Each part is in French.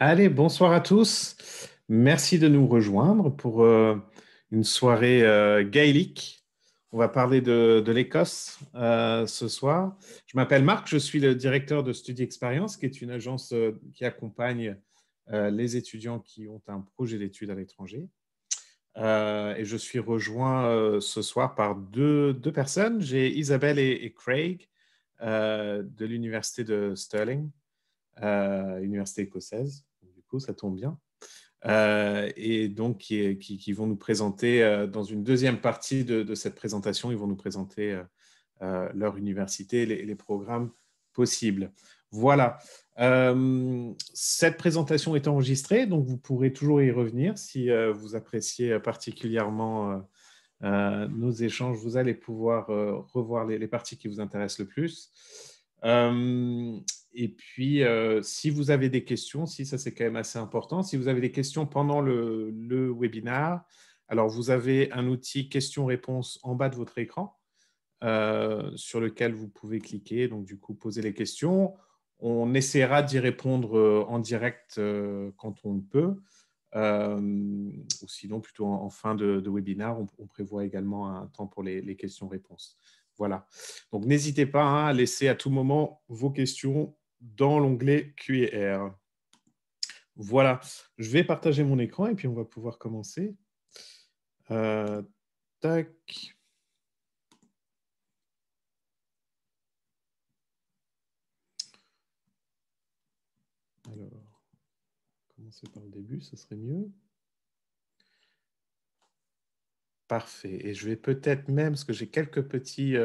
Allez, bonsoir à tous. Merci de nous rejoindre pour une soirée gaélique. On va parler de l'Écosse ce soir. Je m'appelle Marc, je suis le directeur de Study Experience, qui est une agence qui accompagne les étudiants qui ont un projet d'études à l'étranger. Et je suis rejoint ce soir par deux personnes. J'ai Isabelle et Craig de l'université de Stirling, université écossaise. Du coup, ça tombe bien. Et donc qui vont nous présenter dans une deuxième partie de cette présentation, ils vont nous présenter leur université, les programmes possibles. Voilà. Cette présentation est enregistrée, donc vous pourrez toujours y revenir si vous appréciez particulièrement nos échanges. Vous allez pouvoir revoir les parties qui vous intéressent le plus. Et puis, si vous avez des questions, si ça c'est quand même assez important, si vous avez des questions pendant le webinaire, alors vous avez un outil questions-réponses en bas de votre écran sur lequel vous pouvez cliquer, donc du coup poser les questions. On essaiera d'y répondre en direct quand on le peut. Ou sinon, plutôt en fin de webinaire, on prévoit également un temps pour les questions-réponses. Voilà. Donc, n'hésitez pas hein, à laisser à tout moment vos questions dans l'onglet Q&R. Voilà. Je vais partager mon écran et puis on va pouvoir commencer. Tac. Alors, commencer par le début, ce serait mieux. Parfait. Et je vais peut-être même, parce que j'ai quelques petits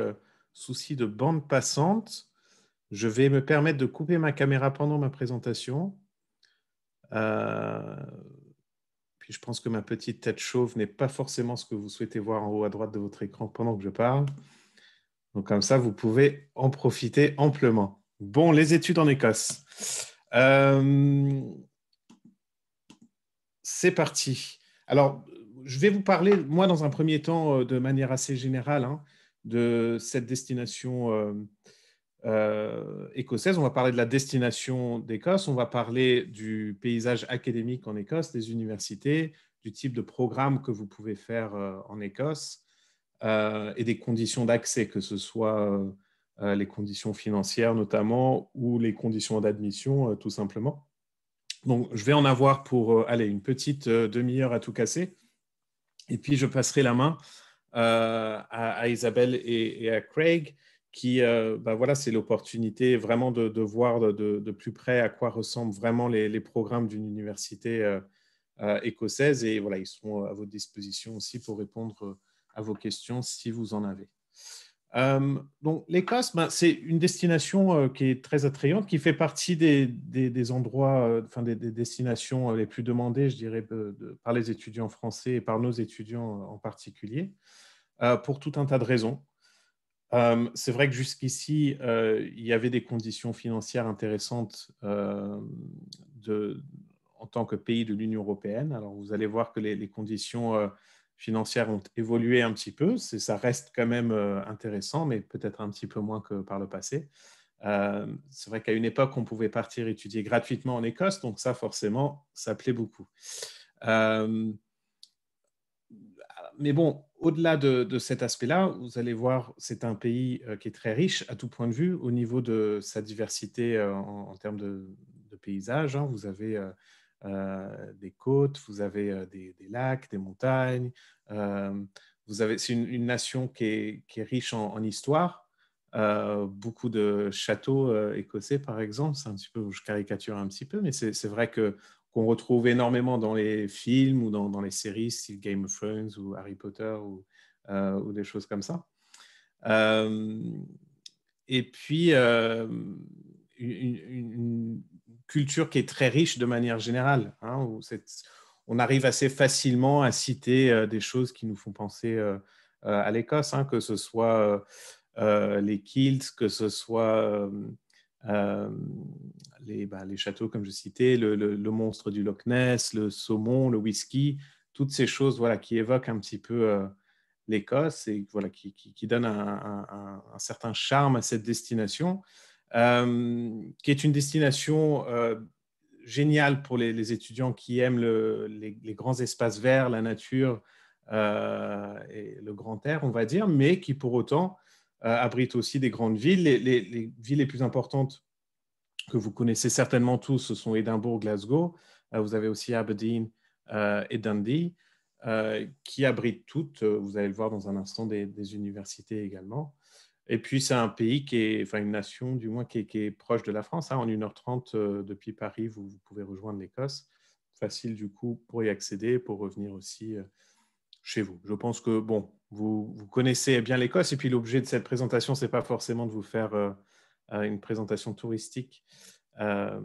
soucis de bande passante, je vais me permettre de couper ma caméra pendant ma présentation. Puis je pense que ma petite tête chauve n'est pas forcément ce que vous souhaitez voir en haut à droite de votre écran pendant que je parle. Donc comme ça, vous pouvez en profiter amplement. Bon, les études en Écosse. C'est parti. Alors, je vais vous parler, moi, dans un premier temps, de manière assez générale, hein, de cette destination écossaise. On va parler de la destination d'Écosse, on va parler du paysage académique en Écosse, des universités, du type de programme que vous pouvez faire en Écosse et des conditions d'accès, que ce soit les conditions financières notamment ou les conditions d'admission tout simplement. Donc, je vais en avoir pour allez, une petite demi-heure à tout casser. Et puis, je passerai la main à Isabelle et à Craig, qui, voilà, c'est l'opportunité vraiment de voir de plus près à quoi ressemblent vraiment les programmes d'une université écossaise. Et voilà, ils sont à votre disposition aussi pour répondre à vos questions si vous en avez. Donc, l'Écosse, c'est une destination qui est très attrayante, qui fait partie des endroits, enfin des destinations les plus demandées, je dirais, par les étudiants français et par nos étudiants en particulier, pour tout un tas de raisons. C'est vrai que jusqu'ici, il y avait des conditions financières intéressantes en tant que pays de l'Union européenne. Alors, vous allez voir que les conditions financières ont évolué un petit peu. Ça reste quand même intéressant, mais peut-être un petit peu moins que par le passé. C'est vrai qu'à une époque, on pouvait partir étudier gratuitement en Écosse, donc ça, forcément, ça plaît beaucoup. Mais bon, au-delà de cet aspect-là, vous allez voir, c'est un pays qui est très riche à tout point de vue au niveau de sa diversité en termes de paysages. Hein. Vous avez des côtes, vous avez des lacs, des montagnes. C'est une nation qui est riche en histoire. Beaucoup de châteaux écossais, par exemple. C'est un petit peu, je caricature un petit peu, mais c'est vrai que qu'on retrouve énormément dans les films ou dans les séries, style Game of Thrones ou Harry Potter ou des choses comme ça. Euh, et puis, une culture qui est très riche de manière générale. Hein, on arrive assez facilement à citer des choses qui nous font penser à l'Écosse, hein, que ce soit les kilts, que ce soit euh, les châteaux, comme je citais, le monstre du Loch Ness, le saumon, le whisky, toutes ces choses voilà, qui évoquent un petit peu l'Écosse et voilà, qui donnent un certain charme à cette destination, qui est une destination, génial pour les étudiants qui aiment les grands espaces verts, la nature et le grand air, on va dire, mais qui pour autant abrite aussi des grandes villes. Les villes les plus importantes que vous connaissez certainement tous, ce sont Édimbourg, Glasgow. Vous avez aussi Aberdeen et Dundee, qui abritent toutes, vous allez le voir dans un instant, des universités également. Et puis, c'est un pays qui est, enfin une nation du moins, qui est proche de la France. Hein. En 1h30 depuis Paris, vous pouvez rejoindre l'Écosse. Facile du coup pour y accéder, pour revenir aussi chez vous. Je pense que, bon, vous connaissez bien l'Écosse, et puis l'objet de cette présentation, ce n'est pas forcément de vous faire une présentation touristique euh,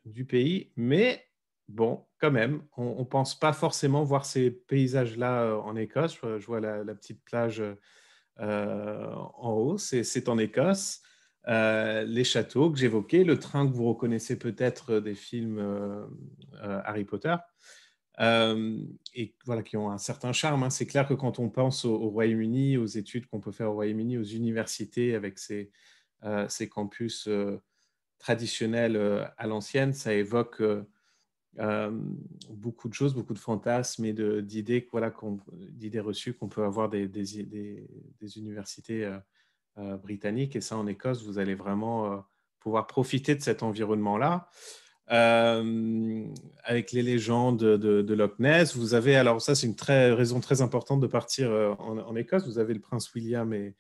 du pays, mais bon, quand même, on ne pense pas forcément voir ces paysages-là en Écosse. Je vois la petite plage en haut, c'est en Écosse. Les châteaux que j'évoquais, le train que vous reconnaissez peut-être des films Harry Potter, et voilà, qui ont un certain charme. Hein. C'est clair que quand on pense au Royaume-Uni, aux études qu'on peut faire au Royaume-Uni, aux universités avec ces campus traditionnels à l'ancienne, ça évoque beaucoup de choses, beaucoup de fantasmes et d'idées d'idées reçues qu'on peut avoir des universités britanniques. Et ça, en Écosse, vous allez vraiment pouvoir profiter de cet environnement-là. Avec les légendes de Loch Ness. Vous avez, alors ça c'est une raison très importante de partir en Écosse, vous avez le prince William et,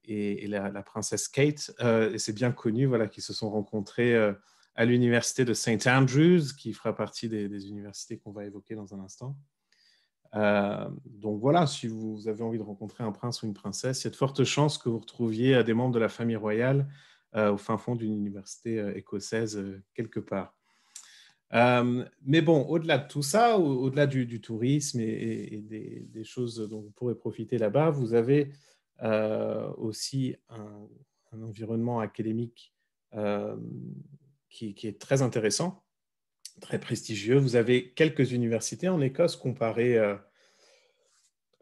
et la princesse Kate, et c'est bien connu, voilà, qui se sont rencontrés à l'université de St. Andrews, qui fera partie des universités qu'on va évoquer dans un instant. Donc voilà, si vous avez envie de rencontrer un prince ou une princesse, il y a de fortes chances que vous retrouviez des membres de la famille royale au fin fond d'une université écossaise quelque part. Mais bon, au-delà de tout ça, au-delà du tourisme et des choses dont vous pourrez profiter là-bas, vous avez aussi un environnement académique qui est très intéressant, très prestigieux. Vous avez quelques universités en Écosse comparées à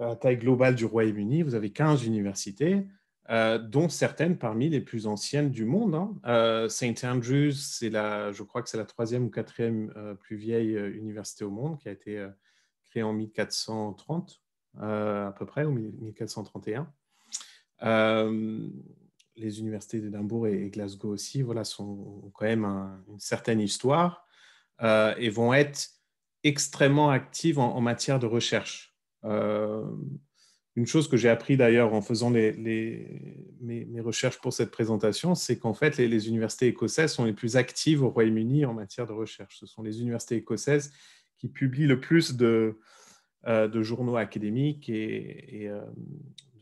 la taille globale du Royaume-Uni. Vous avez 15 universités, dont certaines parmi les plus anciennes du monde. Hein. St. Andrews, je crois que c'est la troisième ou quatrième plus vieille université au monde, qui a été créée en 1430 à peu près, ou 1431. Les universités d'Édimbourg et Glasgow aussi, voilà, ont quand même une certaine histoire et vont être extrêmement actives en matière de recherche. Une chose que j'ai appris d'ailleurs en faisant mes recherches pour cette présentation, c'est qu'en fait, les universités écossaises sont les plus actives au Royaume-Uni en matière de recherche. Ce sont les universités écossaises qui publient le plus de journaux académiques et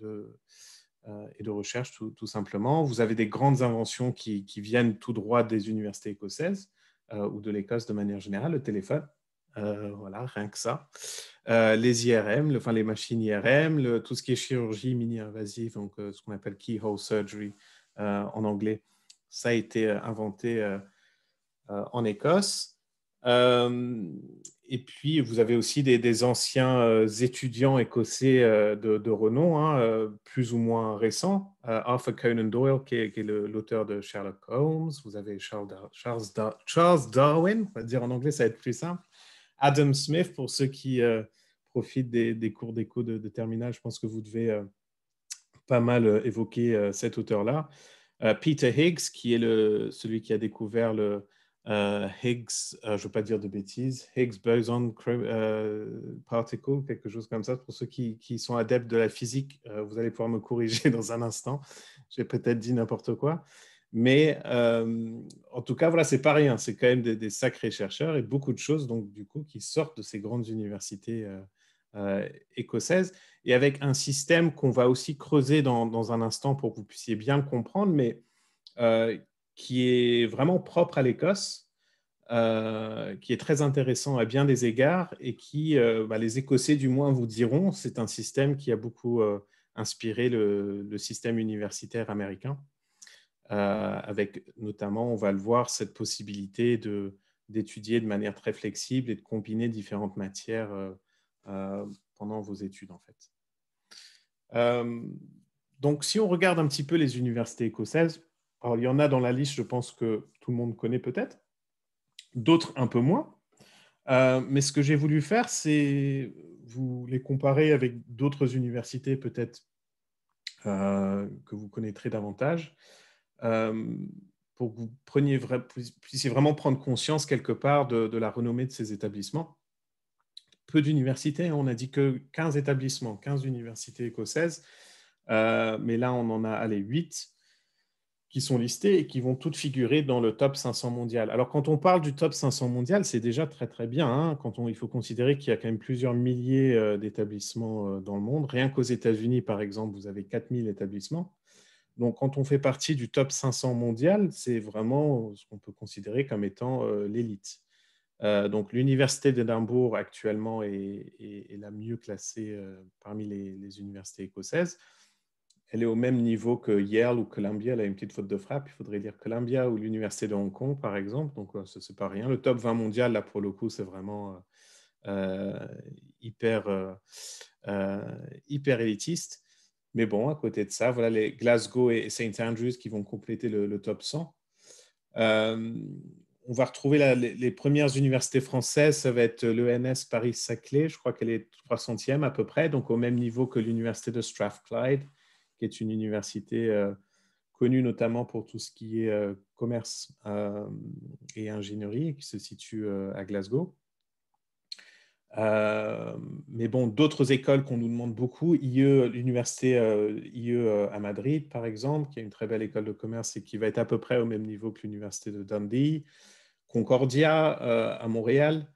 de recherche, tout simplement. Vous avez des grandes inventions qui viennent tout droit des universités écossaises ou de l'Écosse de manière générale, le téléphone. Voilà, rien que ça. Les IRM, les machines IRM, tout ce qui est chirurgie mini-invasive, donc ce qu'on appelle keyhole surgery en anglais, ça a été inventé en Écosse. Et puis, vous avez aussi des anciens étudiants écossais de renom, hein, plus ou moins récents. Arthur Conan Doyle, qui est l'auteur de Sherlock Holmes. Vous avez Charles Darwin, on va dire en anglais, ça va être plus simple. Adam Smith, pour ceux qui profitent des cours d'éco de terminale, je pense que vous devez pas mal évoquer cet auteur-là. Peter Higgs, qui est celui qui a découvert le Higgs, je ne veux pas dire de bêtises, Higgs boson particle, quelque chose comme ça. Pour ceux qui sont adeptes de la physique, vous allez pouvoir me corriger dans un instant. J'ai peut-être dit n'importe quoi. Mais en tout cas, voilà, c'est pas rien. C'est quand même des sacrés chercheurs et beaucoup de choses, donc du coup, qui sortent de ces grandes universités écossaises et avec un système qu'on va aussi creuser dans un instant pour que vous puissiez bien le comprendre, mais qui est vraiment propre à l'Écosse, qui est très intéressant à bien des égards et qui, les Écossais du moins vous diront, c'est un système qui a beaucoup inspiré le système universitaire américain, avec notamment, on va le voir, cette possibilité d'étudier de manière très flexible et de combiner différentes matières pendant vos études en fait. Donc, si on regarde un petit peu les universités écossaises, alors il y en a dans la liste, je pense que tout le monde connaît peut-être. d'autres un peu moins. Mais ce que j'ai voulu faire, c'est vous les comparer avec d'autres universités peut-être que vous connaîtrez davantage, pour que vous puissiez vraiment prendre conscience quelque part de la renommée de ces établissements. Peu d'universités, on a dit que 15 établissements, 15 universités écossaises, mais là on en a 8 qui sont listés et qui vont toutes figurer dans le top 500 mondial. Alors, quand on parle du top 500 mondial, c'est déjà très, très bien, hein, il faut considérer qu'il y a quand même plusieurs milliers d'établissements dans le monde. Rien qu'aux États-Unis, par exemple, vous avez 4000 établissements. Donc, quand on fait partie du top 500 mondial, c'est vraiment ce qu'on peut considérer comme étant l'élite. Donc, l'université d'Édimbourg, actuellement, est la mieux classée parmi les universités écossaises. Elle est au même niveau que Yale ou Columbia. Elle a une petite faute de frappe. Il faudrait dire Columbia ou l'Université de Hong Kong, par exemple. Donc, ce n'est pas rien. Le top 20 mondial, là, pour le coup, c'est vraiment hyper, hyper élitiste. Mais bon, à côté de ça, voilà les Glasgow et St. Andrews qui vont compléter le top 100. On va retrouver les premières universités françaises. Ça va être l'ENS Paris-Saclay. Je crois qu'elle est 300e à peu près, donc au même niveau que l'Université de Strathclyde, qui est une université connue notamment pour tout ce qui est commerce et ingénierie, qui se situe à Glasgow. Mais bon, d'autres écoles qu'on nous demande beaucoup, l'université IE à Madrid, par exemple, qui est une très belle école de commerce et qui va être à peu près au même niveau que l'université de Dundee. Concordia à Montréal,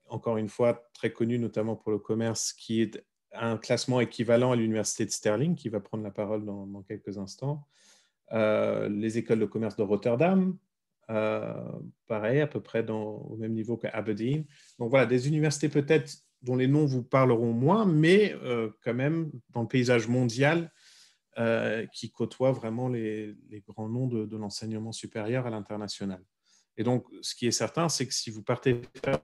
encore une fois très connue notamment pour le commerce, qui est un classement équivalent à l'université de Stirling, qui va prendre la parole dans quelques instants. Les écoles de commerce de Rotterdam, pareil, à peu près au même niveau qu'Aberdeen. Donc voilà, des universités peut-être dont les noms vous parleront moins, mais quand même dans le paysage mondial, qui côtoient vraiment les grands noms de l'enseignement supérieur à l'international. Et donc, ce qui est certain, c'est que si vous partez faire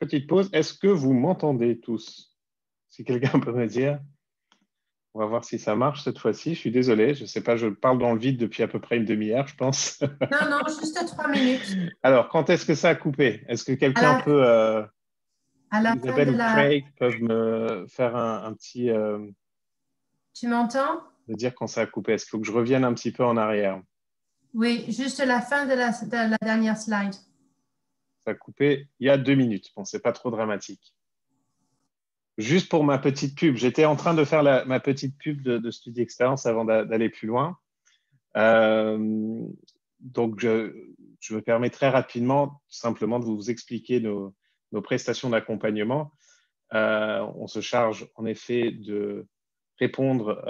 petite pause, est-ce que vous m'entendez tous? Si quelqu'un peut me dire, on va voir si ça marche cette fois-ci. Je suis désolé, je ne sais pas, je parle dans le vide depuis à peu près une demi-heure, je pense. Non, non, juste 3 minutes. Alors, quand est-ce que ça a coupé? Est-ce que À quelqu'un la, peut, à la fin Isabelle de ou la... Craig, peuvent me faire un petit, Tu m'entends? me dire quand ça a coupé? Est-ce qu'il faut que je revienne un petit peu en arrière? Oui, juste la fin de la dernière slide. Ça a coupé il y a 2 minutes. Bon, c'est pas trop dramatique. Juste pour ma petite pub, j'étais en train de faire ma petite pub de Study Experience avant d'aller plus loin. Euh, donc, je me permets très rapidement simplement de vous expliquer nos prestations d'accompagnement. On se charge en effet de répondre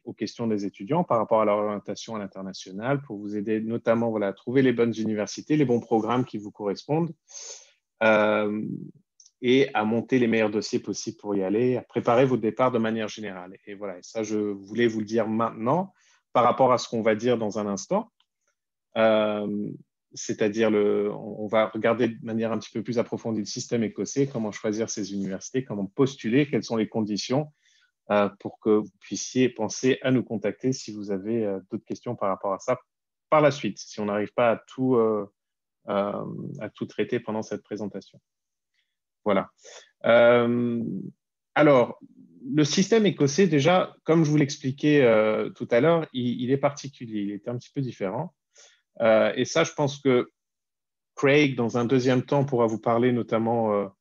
aux questions des étudiants par rapport à leur orientation à l'international pour vous aider notamment à trouver les bonnes universités, les bons programmes qui vous correspondent. et à monter les meilleurs dossiers possibles pour y aller, à préparer votre départ de manière générale. Et voilà, ça, je voulais vous le dire maintenant par rapport à ce qu'on va dire dans un instant. C'est-à-dire, on va regarder de manière un petit peu plus approfondie le système écossais, comment choisir ces universités, comment postuler, quelles sont les conditions pour que vous puissiez penser à nous contacter si vous avez d'autres questions par rapport à ça par la suite, si on n'arrive pas à tout traiter pendant cette présentation. Voilà. Alors, le système écossais, déjà, comme je vous l'expliquais tout à l'heure, il est particulier, il est un petit peu différent. Et ça, je pense que Craig, dans un deuxième temps, pourra vous parler notamment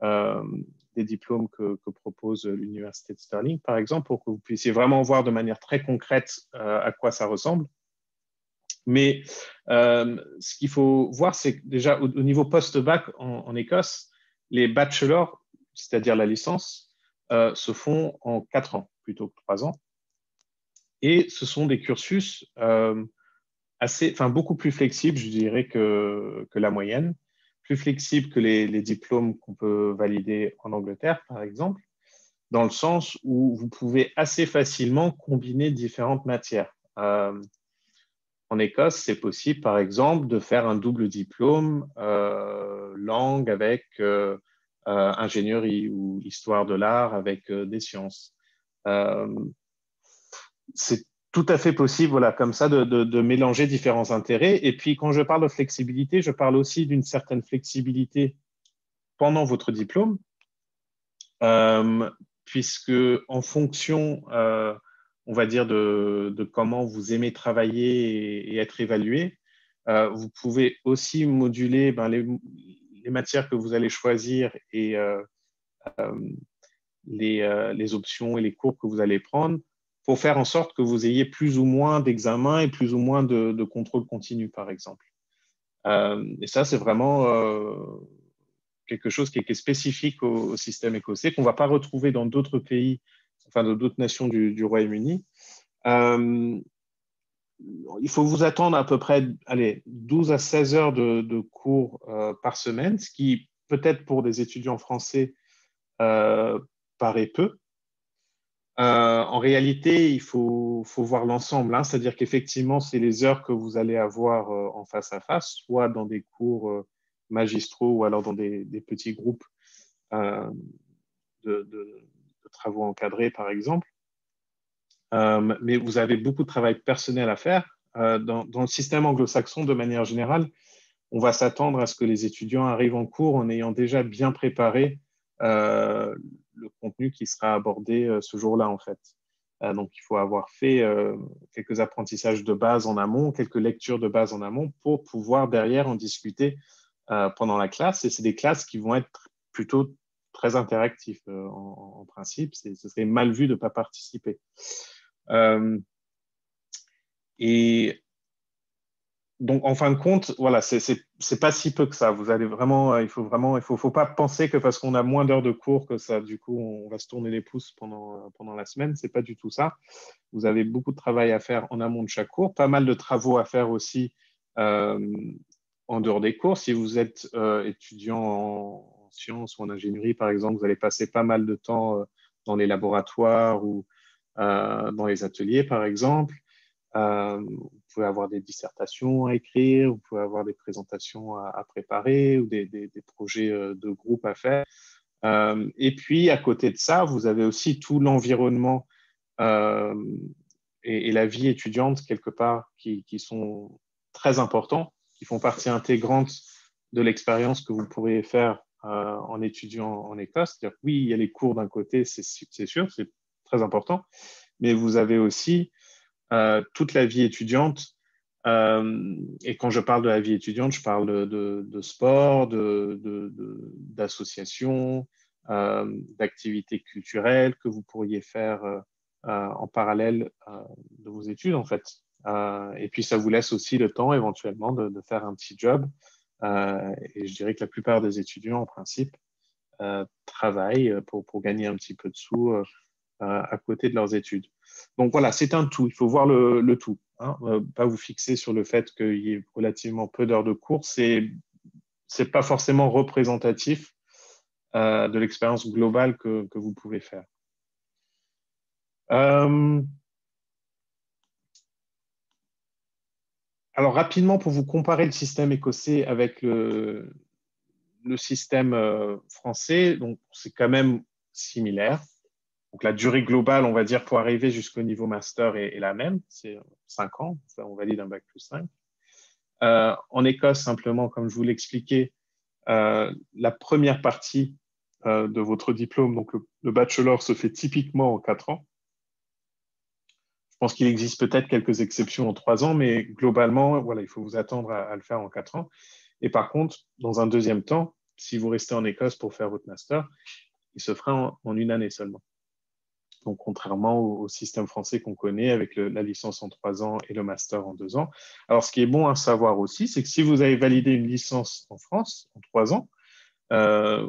des diplômes que propose l'Université de Stirling, par exemple, pour que vous puissiez vraiment voir de manière très concrète à quoi ça ressemble. Mais ce qu'il faut voir, c'est que déjà au niveau post-bac en Écosse, les bachelors, c'est-à-dire la licence, se font en 4 ans plutôt que 3 ans. Et ce sont des cursus beaucoup plus flexibles, je dirais, que la moyenne, plus flexibles que les diplômes qu'on peut valider en Angleterre, par exemple, dans le sens où vous pouvez assez facilement combiner différentes matières. En Écosse, c'est possible, par exemple, de faire un double diplôme langue avec ingénierie ou histoire de l'art avec des sciences. C'est tout à fait possible, voilà, comme ça, de mélanger différents intérêts. Et puis, quand je parle de flexibilité, je parle aussi d'une certaine flexibilité pendant votre diplôme, puisque en fonction on va dire, de comment vous aimez travailler et être évalué. Vous pouvez aussi moduler les matières que vous allez choisir et les options et les cours que vous allez prendre pour faire en sorte que vous ayez plus ou moins d'examens et plus ou moins de contrôle continu, par exemple. Et ça, c'est vraiment quelque chose qui est spécifique au système écossais, qu'on ne va pas retrouver dans d'autres pays, enfin dans d'autres nations du Royaume-Uni. Il faut vous attendre à peu près 12 à 16 heures de cours par semaine, ce qui peut-être pour des étudiants français paraît peu. En réalité, il faut voir l'ensemble, hein, c'est-à-dire qu'effectivement, c'est les heures que vous allez avoir en face à face, soit dans des cours magistraux ou alors dans des petits groupes de travaux encadrés, par exemple. Mais vous avez beaucoup de travail personnel à faire. Dans le système anglo-saxon, de manière générale, on va s'attendre à ce que les étudiants arrivent en cours en ayant déjà bien préparé le contenu qui sera abordé ce jour-là, en fait. Donc, il faut avoir fait quelques apprentissages de base en amont, quelques lectures de base en amont pour pouvoir derrière en discuter pendant la classe. Et c'est des classes qui vont être plutôt très interactives en principe. Ce serait mal vu de ne pas participer. Et donc, en fin de compte, voilà, c'est pas si peu que ça. Vous allez vraiment, il faut pas penser que parce qu'on a moins d'heures de cours que ça, du coup, on va se tourner les pouces pendant la semaine. C'est pas du tout ça. Vous avez beaucoup de travail à faire en amont de chaque cours, pas mal de travaux à faire aussi en dehors des cours. Si vous êtes étudiant en sciences ou en ingénierie, par exemple, vous allez passer pas mal de temps dans les laboratoires ou dans les ateliers, par exemple. Vous pouvez avoir des dissertations à écrire, vous pouvez avoir des présentations à préparer ou des projets de groupe à faire. Et puis, à côté de ça, vous avez aussi tout l'environnement et la vie étudiante, quelque part, qui sont très importants, qui font partie intégrante de l'expérience que vous pourriez faire en étudiant en Écosse. C'est-à-dire que oui, il y a les cours d'un côté, c'est sûr, c'est très important, mais vous avez aussi toute la vie étudiante. Et quand je parle de la vie étudiante, je parle de sport, d'associations, d'activités culturelles que vous pourriez faire en parallèle de vos études, en fait. Et puis, ça vous laisse aussi le temps, éventuellement, de faire un petit job. Et je dirais que la plupart des étudiants, en principe, travaillent pour gagner un petit peu de sous à côté de leurs études. Donc voilà, c'est un tout. Il faut voir le tout. Hein. Pas vous fixer sur le fait qu'il y ait relativement peu d'heures de cours. C'est pas forcément représentatif de l'expérience globale que vous pouvez faire. Alors, rapidement, pour vous comparer le système écossais avec le système français, donc c'est quand même similaire. Donc, la durée globale, on va dire, pour arriver jusqu'au niveau master est la même, c'est 5 ans, ça, on valide un bac plus 5. En Écosse, simplement, comme je vous l'expliquais, la première partie de votre diplôme, donc le bachelor, se fait typiquement en 4 ans. Je pense qu'il existe peut-être quelques exceptions en 3 ans, mais globalement, voilà, il faut vous attendre à le faire en 4 ans. Et par contre, dans un deuxième temps, si vous restez en Écosse pour faire votre master, il se fera en 1 année seulement. Donc, contrairement au système français qu'on connaît avec la licence en 3 ans et le master en 2 ans. Alors, ce qui est bon à savoir aussi, c'est que si vous avez validé une licence en France en 3 ans,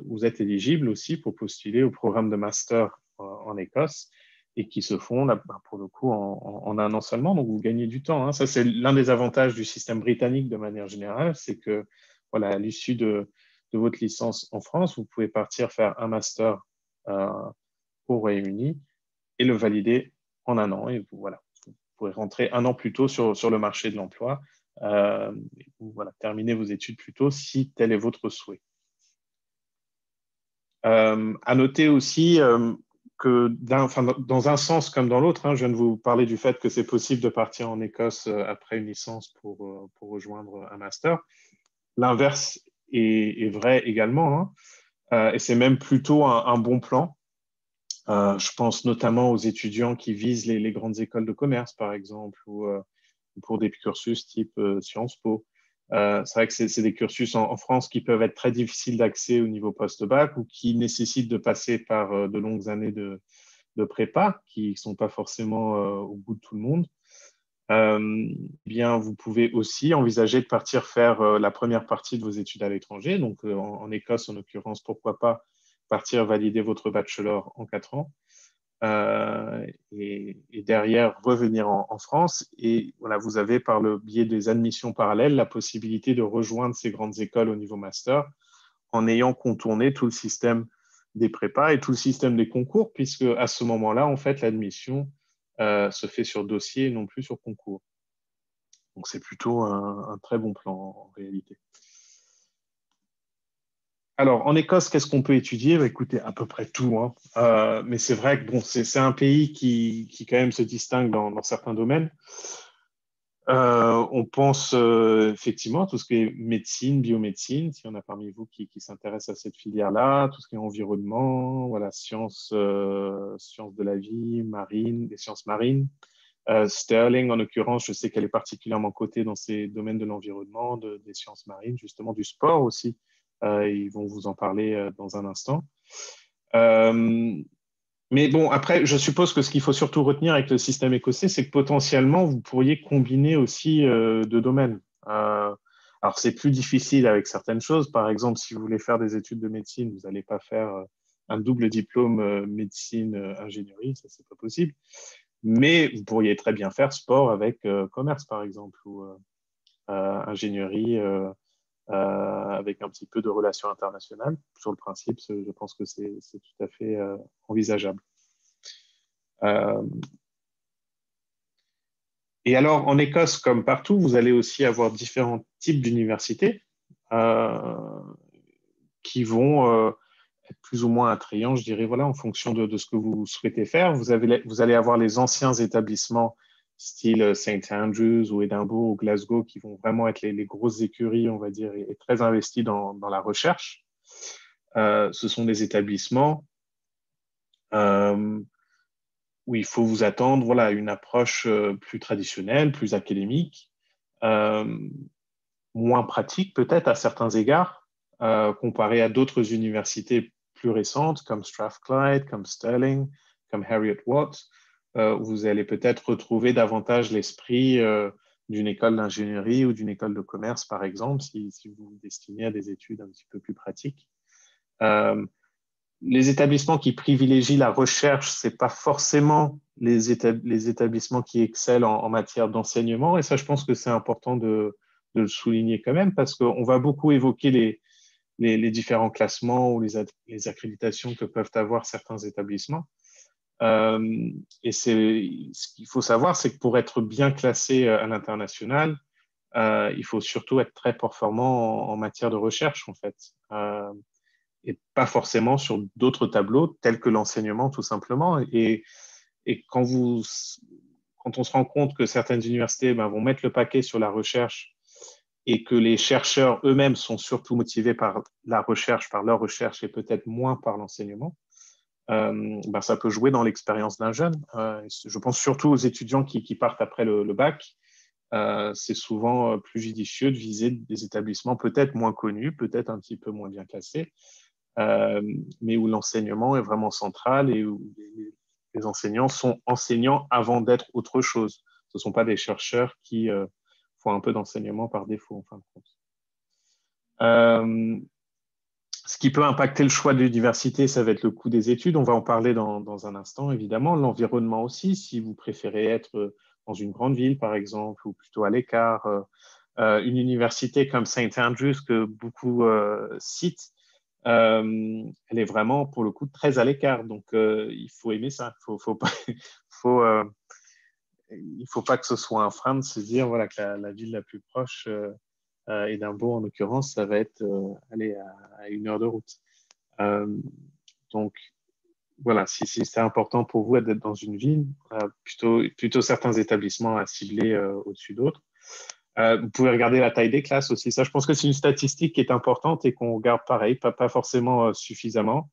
vous êtes éligible aussi pour postuler au programme de master en Écosse et qui se font, là, pour le coup, en 1 an seulement. Donc, vous gagnez du temps. Hein. Ça, c'est l'un des avantages du système britannique de manière générale, c'est que, voilà, à l'issue de votre licence en France, vous pouvez partir faire un master au Royaume-Uni et le valider en 1 an. Et vous pourrez rentrer 1 an plus tôt sur le marché de l'emploi. Voilà, terminer vos études plus tôt si tel est votre souhait. À noter aussi que dans un sens comme dans l'autre, hein, je viens de vous parler du fait que c'est possible de partir en Écosse après une licence pour rejoindre un master. L'inverse est vrai également, hein, et c'est même plutôt un bon plan. Je pense notamment aux étudiants qui visent les grandes écoles de commerce, par exemple, ou pour des cursus type Sciences Po. C'est vrai que c'est des cursus en France qui peuvent être très difficiles d'accès au niveau post-bac ou qui nécessitent de passer par de longues années de prépa qui ne sont pas forcément au goût de tout le monde. Bien, vous pouvez aussi envisager de partir faire la première partie de vos études à l'étranger. Donc, en Écosse, en l'occurrence, pourquoi pas partir valider votre bachelor en 4 ans. Et derrière revenir en France. Et voilà, vous avez par le biais des admissions parallèles la possibilité de rejoindre ces grandes écoles au niveau master en ayant contourné tout le système des prépas et tout le système des concours, puisque à ce moment-là, en fait, l'admission se fait sur dossier et non plus sur concours. Donc c'est plutôt un très bon plan en réalité. Alors, en Écosse, qu'est-ce qu'on peut étudier? Bah, écoutez, à peu près tout. Hein. Mais c'est vrai que bon, c'est un pays qui quand même se distingue dans certains domaines. On pense effectivement à tout ce qui est médecine, biomédecine, s'il y en a parmi vous qui s'intéressent à cette filière-là, tout ce qui est environnement, voilà, sciences de la vie, marine, des sciences marines. Sterling, en l'occurrence, je sais qu'elle est particulièrement cotée dans ces domaines de l'environnement, des sciences marines, justement du sport aussi. Ils vont vous en parler dans un instant. Mais bon, après, je suppose que ce qu'il faut surtout retenir avec le système écossais, c'est que potentiellement, vous pourriez combiner aussi de domaines. Alors, c'est plus difficile avec certaines choses. Par exemple, si vous voulez faire des études de médecine, vous n'allez pas faire un double diplôme médecine-ingénierie, ça, c'est pas possible. Mais vous pourriez très bien faire sport avec commerce, par exemple, ou ingénierie avec un petit peu de relations internationales. Sur le principe, je pense que c'est tout à fait envisageable. Et alors, en Écosse, comme partout, vous allez aussi avoir différents types d'universités qui vont être plus ou moins attrayants, je dirais, voilà, en fonction de ce que vous souhaitez faire. Vous allez avoir les anciens établissements style St. Andrews ou Édimbourg ou Glasgow qui vont vraiment être les grosses écuries, on va dire, et très investis dans la recherche. Ce sont des établissements où il faut vous attendre, voilà, une approche plus traditionnelle, plus académique, moins pratique peut-être à certains égards, comparé à d'autres universités plus récentes comme Strathclyde, comme Stirling, comme Heriot-Watt, où vous allez peut-être retrouver davantage l'esprit d'une école d'ingénierie ou d'une école de commerce, par exemple, si vous vous destinez à des études un petit peu plus pratiques. Les établissements qui privilégient la recherche, ce n'est pas forcément les établissements qui excellent en matière d'enseignement. Et ça, je pense que c'est important de le souligner quand même, parce qu'on va beaucoup évoquer les différents classements ou les accréditations que peuvent avoir certains établissements. Et ce qu'il faut savoir, c'est que pour être bien classé à l'international, il faut surtout être très performant en matière de recherche, en fait, et pas forcément sur d'autres tableaux tels que l'enseignement, tout simplement. Et quand on se rend compte que certaines universités vont mettre le paquet sur la recherche et que les chercheurs eux-mêmes sont surtout motivés par la recherche, par leur recherche et peut-être moins par l'enseignement, ça peut jouer dans l'expérience d'un jeune. Je pense surtout aux étudiants qui partent après le bac. C'est souvent plus judicieux de viser des établissements peut-être moins connus, peut-être un petit peu moins bien classés, mais où l'enseignement est vraiment central et où les enseignants sont enseignants avant d'être autre chose. Ce ne sont pas des chercheurs qui font un peu d'enseignement par défaut, en fin de compte. Ce qui peut impacter le choix de l'université, ça va être le coût des études. On va en parler dans un instant, évidemment. L'environnement aussi, si vous préférez être dans une grande ville, par exemple, ou plutôt à l'écart. Une université comme St. Andrews, que beaucoup citent, elle est vraiment, pour le coup, très à l'écart. Donc, il faut aimer ça. Il faut pas que ce soit un frein de se dire voilà, que la ville la plus proche Édimbourg, en l'occurrence, ça va être aller à 1 heure de route. Donc, voilà, si c'est important pour vous d'être dans une ville, plutôt certains établissements à cibler au-dessus d'autres. Vous pouvez regarder la taille des classes aussi. Ça, je pense que c'est une statistique qui est importante et qu'on regarde pareil, pas forcément suffisamment.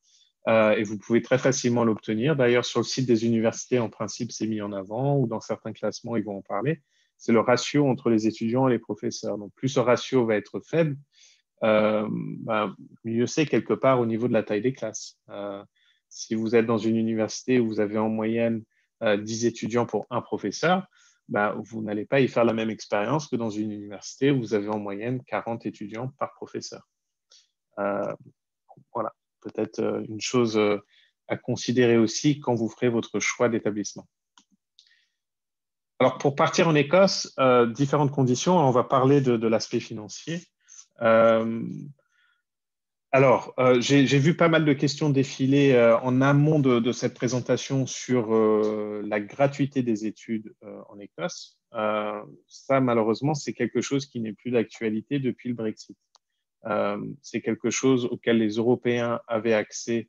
Et vous pouvez très facilement l'obtenir. D'ailleurs, sur le site des universités, en principe, c'est mis en avant ou dans certains classements, ils vont en parler. C'est le ratio entre les étudiants et les professeurs. Donc, plus ce ratio va être faible, mieux c'est quelque part au niveau de la taille des classes. Si vous êtes dans une université où vous avez en moyenne 10 étudiants pour un professeur, vous n'allez pas y faire la même expérience que dans une université où vous avez en moyenne 40 étudiants par professeur. Voilà, peut-être une chose à considérer aussi quand vous ferez votre choix d'établissement. Alors, pour partir en Écosse, différentes conditions. On va parler de l'aspect financier. J'ai vu pas mal de questions défiler en amont de cette présentation sur la gratuité des études en Écosse. Ça, malheureusement, c'est quelque chose qui n'est plus d'actualité depuis le Brexit. C'est quelque chose auquel les Européens avaient accès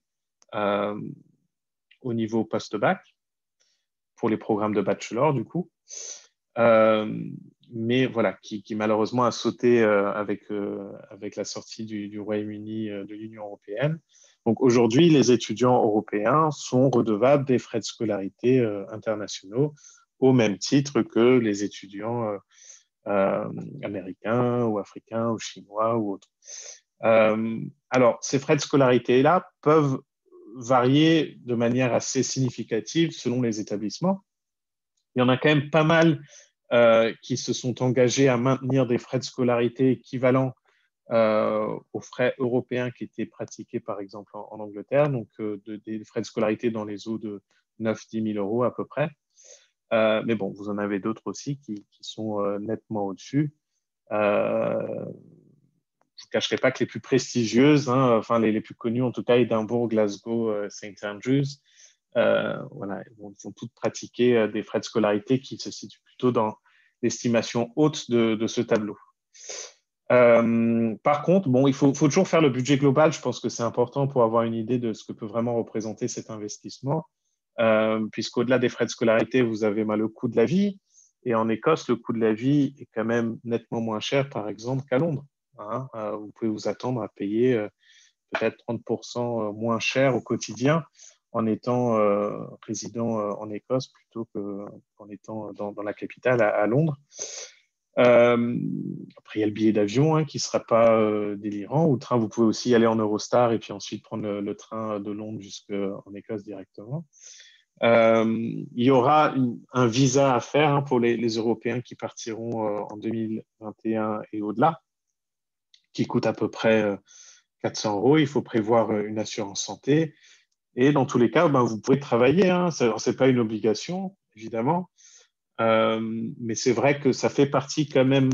au niveau post-bac pour les programmes de bachelor, du coup. Mais voilà, qui malheureusement a sauté avec la sortie du Royaume-Uni de l'Union européenne. Donc aujourd'hui, les étudiants européens sont redevables des frais de scolarité internationaux au même titre que les étudiants américains ou africains ou chinois ou autres. Alors, ces frais de scolarité-là peuvent varier de manière assez significative selon les établissements. Il y en a quand même pas mal qui se sont engagés à maintenir des frais de scolarité équivalents aux frais européens qui étaient pratiqués par exemple en Angleterre, donc des frais de scolarité dans les eaux de 9-10 000 euros à peu près. Mais bon, vous en avez d'autres aussi qui sont nettement au-dessus. Je ne vous cacherai pas que les plus prestigieuses, enfin les plus connues en tout cas, Édimbourg, Glasgow, St. Andrews, voilà, ils vont toutes pratiquer des frais de scolarité qui se situent plutôt dans l'estimation haute de ce tableau. Par contre, bon, il faut toujours faire le budget global. Je pense que c'est important pour avoir une idée de ce que peut vraiment représenter cet investissement, puisqu'au-delà des frais de scolarité, vous avez le coût de la vie. Et en Écosse, le coût de la vie est quand même nettement moins cher, par exemple, qu'à Londres. Vous pouvez vous attendre à payer peut-être 30% moins cher au quotidien en étant résident en Écosse plutôt qu'en étant dans la capitale à Londres. Après, il y a le billet d'avion qui ne sera pas délirant. Ou le train, vous pouvez aussi aller en Eurostar et puis ensuite prendre le train de Londres jusqu'en Écosse directement. Il y aura un visa à faire pour les Européens qui partiront en 2021 et au-delà, qui coûte à peu près 400 euros. Il faut prévoir une assurance santé. Et dans tous les cas, vous pouvez travailler. Ce n'est pas une obligation, évidemment. Mais c'est vrai que ça fait partie quand même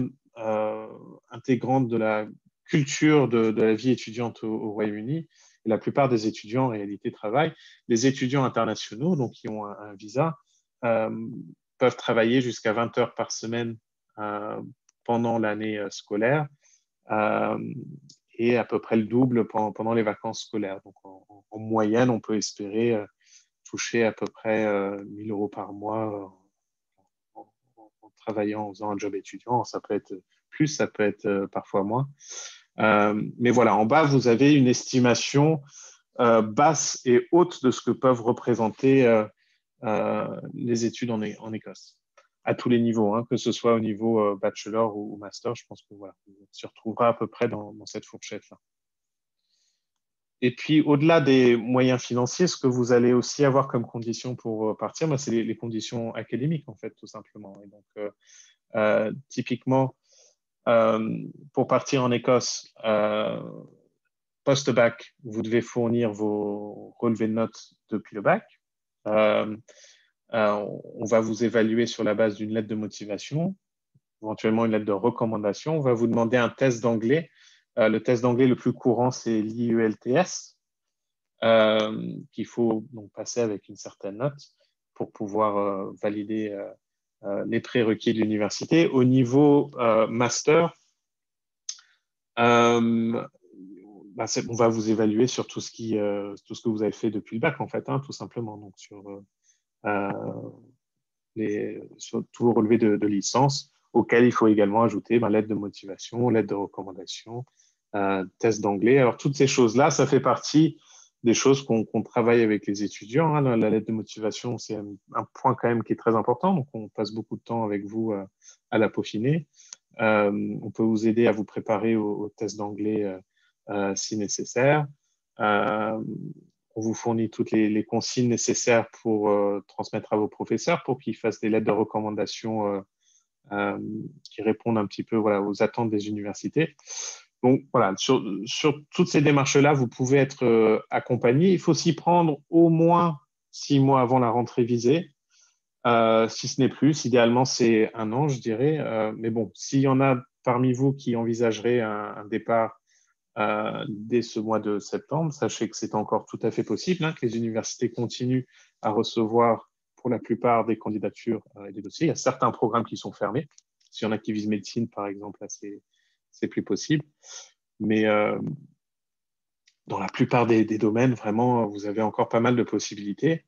intégrante de la culture de la vie étudiante au Royaume-Uni. Et la plupart des étudiants, en réalité, travaillent. Les étudiants internationaux, donc qui ont un visa, peuvent travailler jusqu'à 20 heures par semaine pendant l'année scolaire et à peu près le double pendant les vacances scolaires. Donc, en moyenne, on peut espérer toucher à peu près 1 000 € par mois en travaillant, en faisant un job étudiant. Ça peut être plus, ça peut être parfois moins. Mais voilà, en bas, vous avez une estimation basse et haute de ce que peuvent représenter les études en Écosse, à tous les niveaux, hein, que ce soit au niveau bachelor ou master. Je pense que voilà, on s'y retrouvera à peu près dans cette fourchette-là. Et puis, au-delà des moyens financiers, ce que vous allez aussi avoir comme condition pour partir, c'est les conditions académiques, en fait, tout simplement. Et donc, typiquement, pour partir en Écosse, post-bac, vous devez fournir vos relevés de notes depuis le bac. On va vous évaluer sur la base d'une lettre de motivation, éventuellement une lettre de recommandation. On va vous demander un test d'anglais. Le test d'anglais le plus courant, c'est l'IELTS, qu'il faut donc passer avec une certaine note pour pouvoir valider les prérequis de l'université. Au niveau master, on va vous évaluer sur tout ce que vous avez fait depuis le bac, en fait, hein, tout simplement. Donc, sur tous vos relevés de licence, auxquels il faut également ajouter lettre de motivation, lettre de recommandation, test d'anglais. Alors, toutes ces choses-là, ça fait partie des choses qu'on travaille avec les étudiants. Hein. La lettre de motivation, c'est un point quand même qui est très important. Donc, on passe beaucoup de temps avec vous à la peaufiner. On peut vous aider à vous préparer au test d'anglais si nécessaire. On vous fournit toutes les consignes nécessaires pour transmettre à vos professeurs pour qu'ils fassent des lettres de recommandation qui répondent un petit peu aux attentes des universités. Donc, voilà, sur toutes ces démarches-là, vous pouvez être accompagné. Il faut s'y prendre au moins 6 mois avant la rentrée visée. Si ce n'est plus, idéalement, c'est 1 an, je dirais. Mais bon, s'il y en a parmi vous qui envisageraient un départ dès ce mois de septembre, sachez que c'est encore tout à fait possible, hein, que les universités continuent à recevoir pour la plupart des candidatures et des dossiers. Il y a certains programmes qui sont fermés. S'il y en a qui visent médecine, par exemple, là, c'est plus possible. Mais dans la plupart des domaines, vraiment, vous avez encore pas mal de possibilités.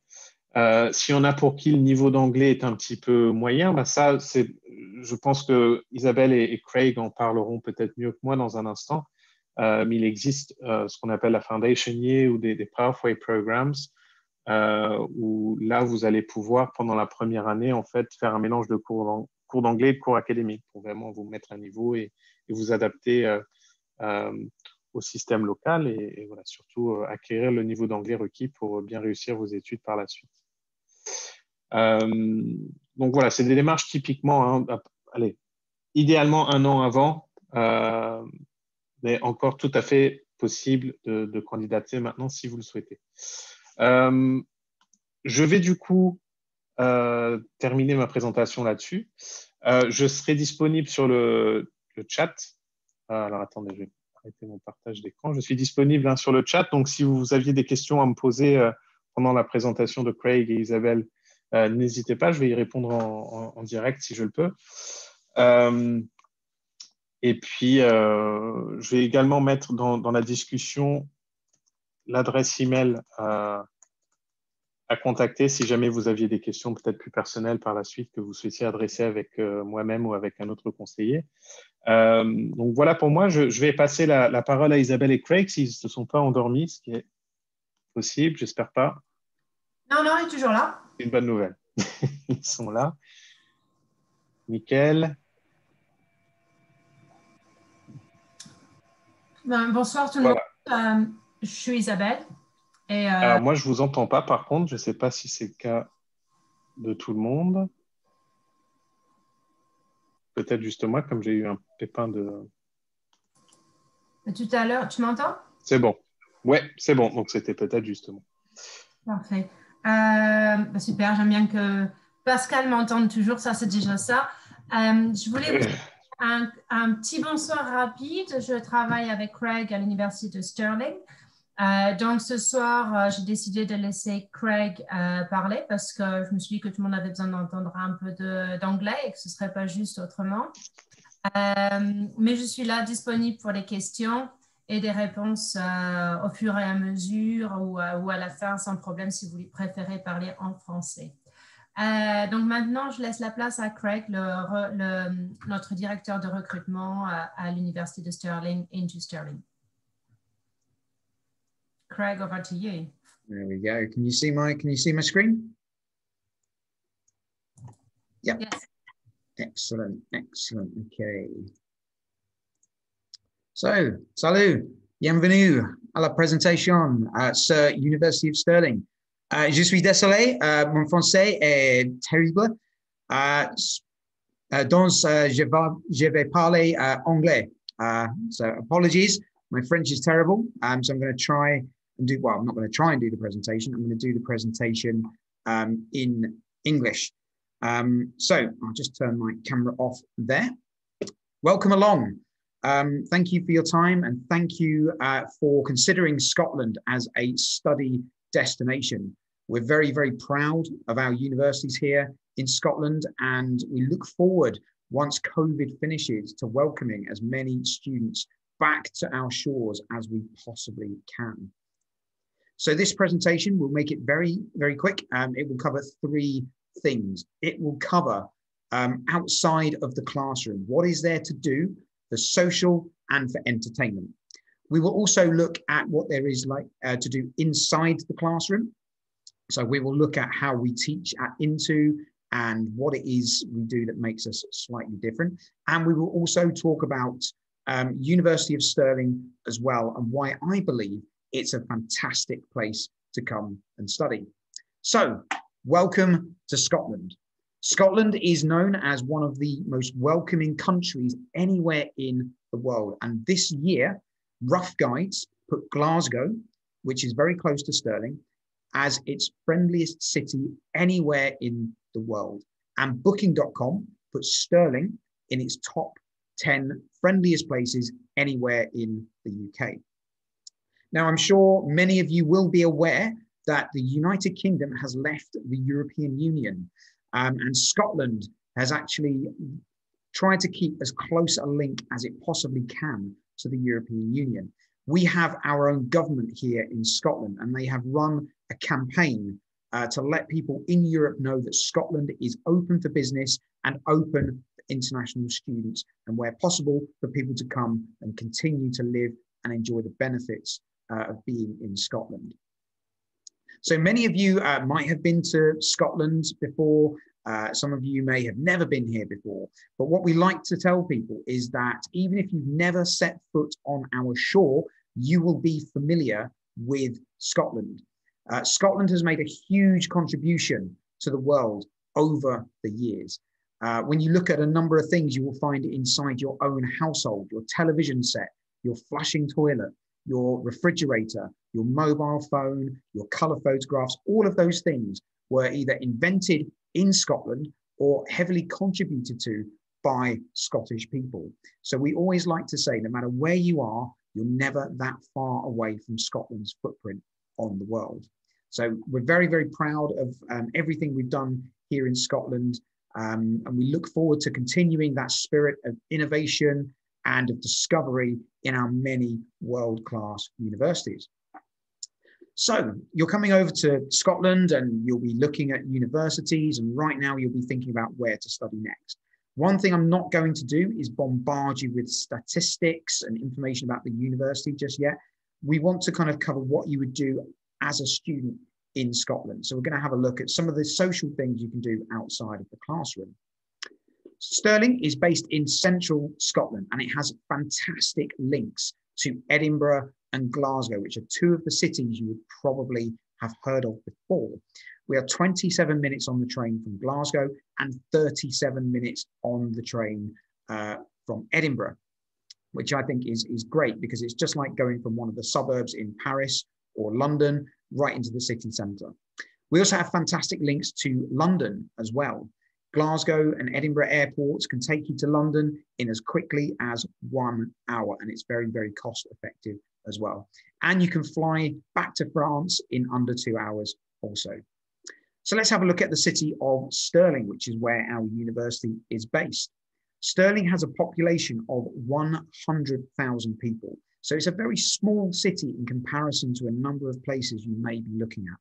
Si on a pour qui le niveau d'anglais est un petit peu moyen, je pense que Isabelle et Craig en parleront peut-être mieux que moi dans un instant. Mais il existe ce qu'on appelle la Foundation Year ou des Pathway Programs, où là, vous allez pouvoir, pendant la première année, en fait, faire un mélange de cours d'anglais et de cours académiques pour vraiment vous mettre à niveau et vous adapter au système local et voilà, surtout acquérir le niveau d'anglais requis pour bien réussir vos études par la suite. Donc voilà, c'est des démarches typiquement, hein, allez, idéalement 1 an avant, mais encore tout à fait possible de candidater maintenant si vous le souhaitez. Je vais du coup terminer ma présentation là-dessus. Je serai disponible sur le chat. Alors attendez, je vais arrêter mon partage d'écran. Je suis disponible sur le chat, donc si vous aviez des questions à me poser pendant la présentation de Craig et Isabelle, n'hésitez pas, je vais y répondre en direct si je le peux. Et puis, je vais également mettre dans la discussion l'adresse email à contacter si jamais vous aviez des questions peut-être plus personnelles par la suite que vous souhaitiez adresser avec moi-même ou avec un autre conseiller. Donc voilà pour moi, je vais passer la parole à Isabelle et Craig s'ils ne se sont pas endormis, ce qui est possible, j'espère pas. Non, il est toujours là. C'est une bonne nouvelle. Ils sont là. Nickel. Bonsoir tout le monde. Je suis Isabelle. Alors moi, je ne vous entends pas par contre. Je ne sais pas si c'est le cas de tout le monde. Peut-être juste moi, comme j'ai eu un pépin de... Tout à l'heure, tu m'entends? C'est bon. Ouais, c'est bon. Donc, c'était peut-être justement. Parfait. Super, j'aime bien que Pascal m'entende toujours. Ça, c'est déjà ça. Je voulais vous Un petit bonsoir rapide. Je travaille avec Craig à l'Université de Stirling. Donc ce soir, j'ai décidé de laisser Craig parler parce que je me suis dit que tout le monde avait besoin d'entendre un peu d'anglais et que ce ne serait pas juste autrement. Mais je suis là disponible pour les questions et des réponses au fur et à mesure ou à la fin sans problème si vous préférez parler en français. Donc maintenant, je laisse la place à Craig, notre directeur de recrutement à l'Université de Stirling, into Stirling. Craig, over to you. There we go. Can you see my screen? Yep. Yes. Excellent. Okay. So, salut, bienvenue à la présentation sur University of Stirling. Je suis désolé, mon français est terrible. Donc, je vais parler anglais. So, apologies. My French is terrible. So I'm going to try and do, well, I'm not going to try and do the presentation. I'm going to do the presentation in English. So I'll just turn my camera off there. Welcome along. Thank you for your time and thank you for considering Scotland as a study destination. We're very, very proud of our universities here in Scotland, and we look forward, once COVID finishes, to welcoming as many students back to our shores as we possibly can. So this presentation will make it very, very quick. It will cover three things. It will cover outside of the classroom, what is there to do for social and for entertainment. We will also look at what there is to do inside the classroom. So we will look at how we teach at Into and what it is we do that makes us slightly different. And we will also talk about University of Stirling as well, and why I believe it's a fantastic place to come and study. So welcome to Scotland. Scotland is known as one of the most welcoming countries anywhere in the world. And this year, Rough Guides put Glasgow, which is very close to Stirling, as its friendliest city anywhere in the world. And Booking.com put Stirling in its top 10 friendliest places anywhere in the UK. Now, I'm sure many of you will be aware that the United Kingdom has left the European Union, and Scotland has actually tried to keep as close a link as it possibly can to the European Union. We have our own government here in Scotland, and they have run a campaign to let people in Europe know that Scotland is open for business and open for international students, and where possible for people to come and continue to live and enjoy the benefits of being in Scotland. So many of you might have been to Scotland before. Some of you may have never been here before. But what we like to tell people is that even if you've never set foot on our shore, you will be familiar with Scotland. Scotland has made a huge contribution to the world over the years. When you look at a number of things, you will find it inside your own household, your television set, your flushing toilet, your refrigerator, your mobile phone, your colour photographs. All of those things were either invented in Scotland or heavily contributed to by Scottish people. So we always like to say, no matter where you are, you're never that far away from Scotland's footprint on the world. So we're very, very proud of everything we've done here in Scotland. And we look forward to continuing that spirit of innovation and of discovery in our many world-class universities. So you're coming over to Scotland and you'll be looking at universities, and right now you'll be thinking about where to study next. One thing I'm not going to do is bombard you with statistics and information about the university just yet. We want to kind of cover what you would do as a student in Scotland. So we're going to have a look at some of the social things you can do outside of the classroom. Stirling is based in central Scotland, and it has fantastic links to Edinburgh and Glasgow, which are two of the cities you would probably have heard of before. We are 27 minutes on the train from Glasgow and 37 minutes on the train from Edinburgh, which I think is great, because it's just like going from one of the suburbs in Paris or London right into the city centre. We also have fantastic links to London as well. Glasgow and Edinburgh airports can take you to London in as quickly as 1 hour, and it's very, very cost effective as well. And you can fly back to France in under 2 hours also. So let's have a look at the city of Stirling, which is where our university is based. Stirling has a population of 100,000 people. So it's a very small city in comparison to a number of places you may be looking at.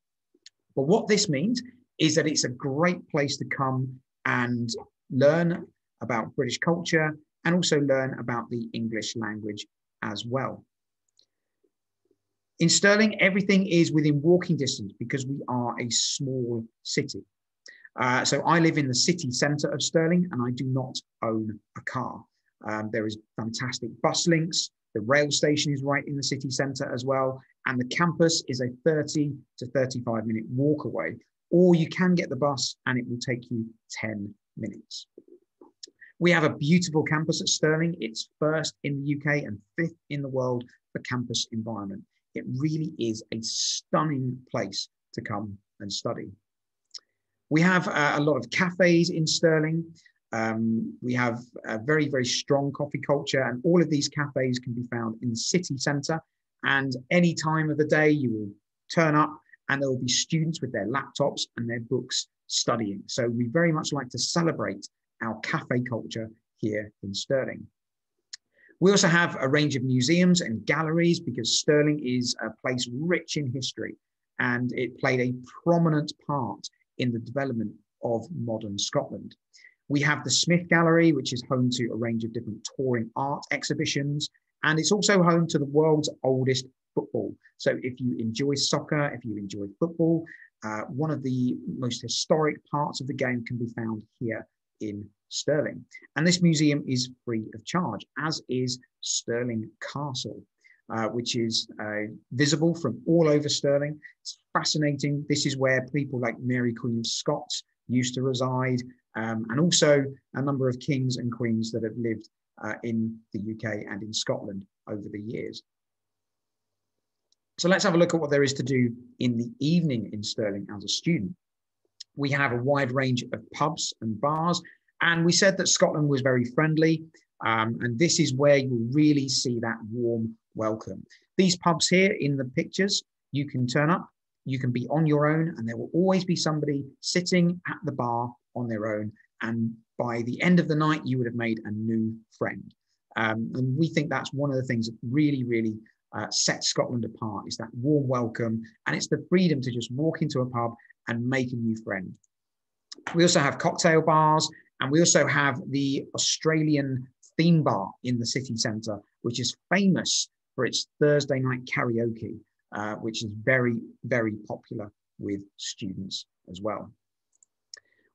But what this means is that it's a great place to come and learn about British culture and also learn about the English language as well. In Stirling, everything is within walking distance because we are a small city. So I live in the city centre of Stirling and I do not own a car. There is fantastic bus links. The rail station is right in the city centre as well. And the campus is a 30 to 35 minute walk away. Or you can get the bus and it will take you 10 minutes. We have a beautiful campus at Stirling. It's first in the UK and 5th in the world for campus environment. It really is a stunning place to come and study. We have a lot of cafes in Stirling. We have a very, very strong coffee culture, and all of these cafes can be found in the city centre. And any time of the day, you will turn up and there will be students with their laptops and their books studying. So we very much like to celebrate our cafe culture here in Stirling. We also have a range of museums and galleries because Stirling is a place rich in history and it played a prominent part in the development of modern Scotland. We have the Smith Gallery, which is home to a range of different touring art exhibitions, and it's also home to the world's oldest football. So if you enjoy soccer, if you enjoy football, one of the most historic parts of the game can be found here in Stirling. And this museum is free of charge, as is Stirling Castle, which is visible from all over Stirling. It's fascinating. This is where people like Mary Queen of Scots used to reside, and also a number of kings and queens that have lived in the UK and in Scotland over the years. So let's have a look at what there is to do in the evening in Stirling as a student. We have a wide range of pubs and bars, and we said that Scotland was very friendly, and this is where you'll really see that warm welcome. These pubs here in the pictures, you can turn up, you can be on your own, and there will always be somebody sitting at the bar on their own, and by the end of the night, you would have made a new friend. And we think that's one of the things that really, really sets Scotland apart, is that warm welcome, and it's the freedom to just walk into a pub and make a new friend. We also have cocktail bars, and we also have the Australian theme bar in the city centre, which is famous for its Thursday night karaoke, which is very, very popular with students as well.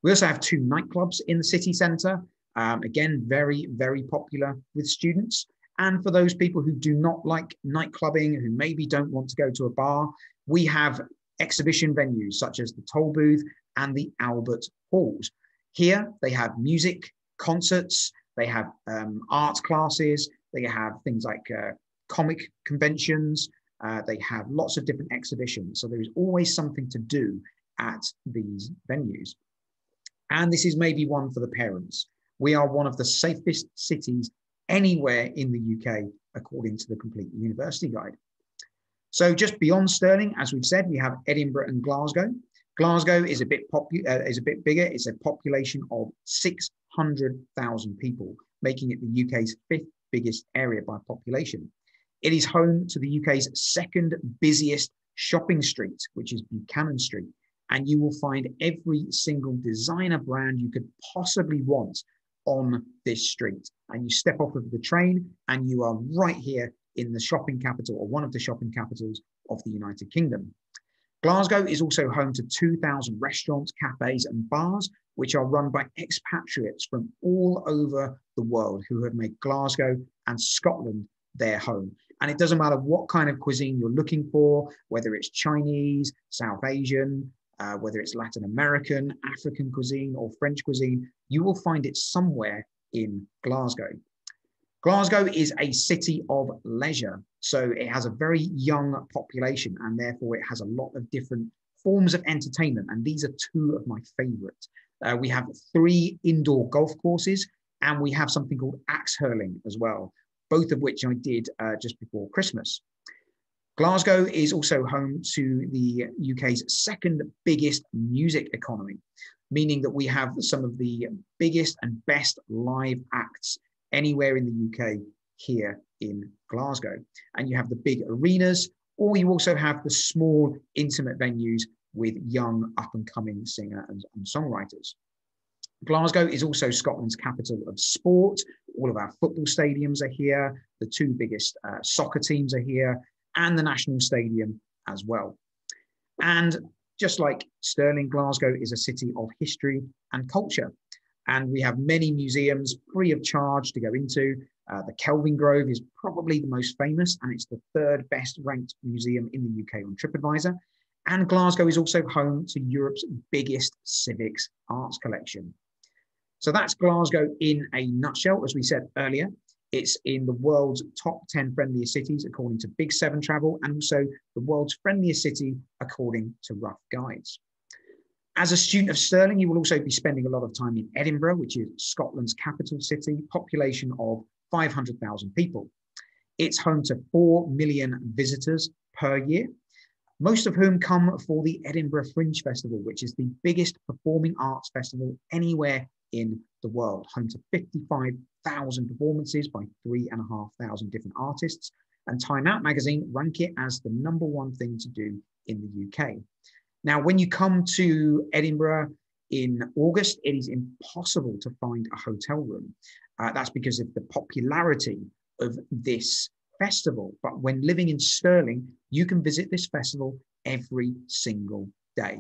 We also have 2 nightclubs in the city centre, again, very, very popular with students. And for those people who do not like night clubbing, who maybe don't want to go to a bar, we have exhibition venues such as the Toll Booth and the Albert Halls. Here they have music, concerts, they have art classes, they have things like comic conventions, they have lots of different exhibitions. So there is always something to do at these venues. And this is maybe one for the parents. We are one of the safest cities anywhere in the UK, according to the Complete University Guide. So just beyond Stirling, as we've said, we have Edinburgh and Glasgow. Glasgow is a bit bigger. It's a population of 600,000 people, making it the UK's 5th biggest area by population. It is home to the UK's 2nd busiest shopping street, which is Buchanan Street. And you will find every single designer brand you could possibly want on this street. And you step off of the train and you are right here in the shopping capital, or one of the shopping capitals of the United Kingdom. Glasgow is also home to 2,000 restaurants, cafes and bars, which are run by expatriates from all over the world who have made Glasgow and Scotland their home. And it doesn't matter what kind of cuisine you're looking for, whether it's Chinese, South Asian, whether it's Latin American, African cuisine or French cuisine, you will find it somewhere in Glasgow. Glasgow is a city of leisure, so it has a very young population and therefore it has a lot of different forms of entertainment, and these are 2 of my favourites. We have 3 indoor golf courses, and we have something called axe hurling as well, both of which I did just before Christmas. Glasgow is also home to the UK's second biggest music economy, meaning that we have some of the biggest and best live acts anywhere in the UK here in Glasgow. And you have the big arenas, or you also have the small intimate venues with young up-and-coming singer and songwriters. Glasgow is also Scotland's capital of sport. All of our football stadiums are here. The 2 biggest soccer teams are here, and the National Stadium as well. And just like Stirling, Glasgow is a city of history and culture. And we have many museums free of charge to go into. The Kelvingrove is probably the most famous, and it's the 3rd best ranked museum in the UK on TripAdvisor. And Glasgow is also home to Europe's biggest civics arts collection. So that's Glasgow in a nutshell. As we said earlier, it's in the world's top 10 friendliest cities, according to Big 7 Travel, and also the world's friendliest city, according to Rough Guides. As a student of Stirling, you will also be spending a lot of time in Edinburgh, which is Scotland's capital city, population of 500,000 people. It's home to 4 million visitors per year, most of whom come for the Edinburgh Fringe Festival, which is the biggest performing arts festival anywhere in the world, home to 55,000 performances by 3,500 different artists. And Time Out magazine rank it as the #1 thing to do in the UK. Now, when you come to Edinburgh in August, it is impossible to find a hotel room. That's because of the popularity of this festival. But when living in Stirling, you can visit this festival every single day.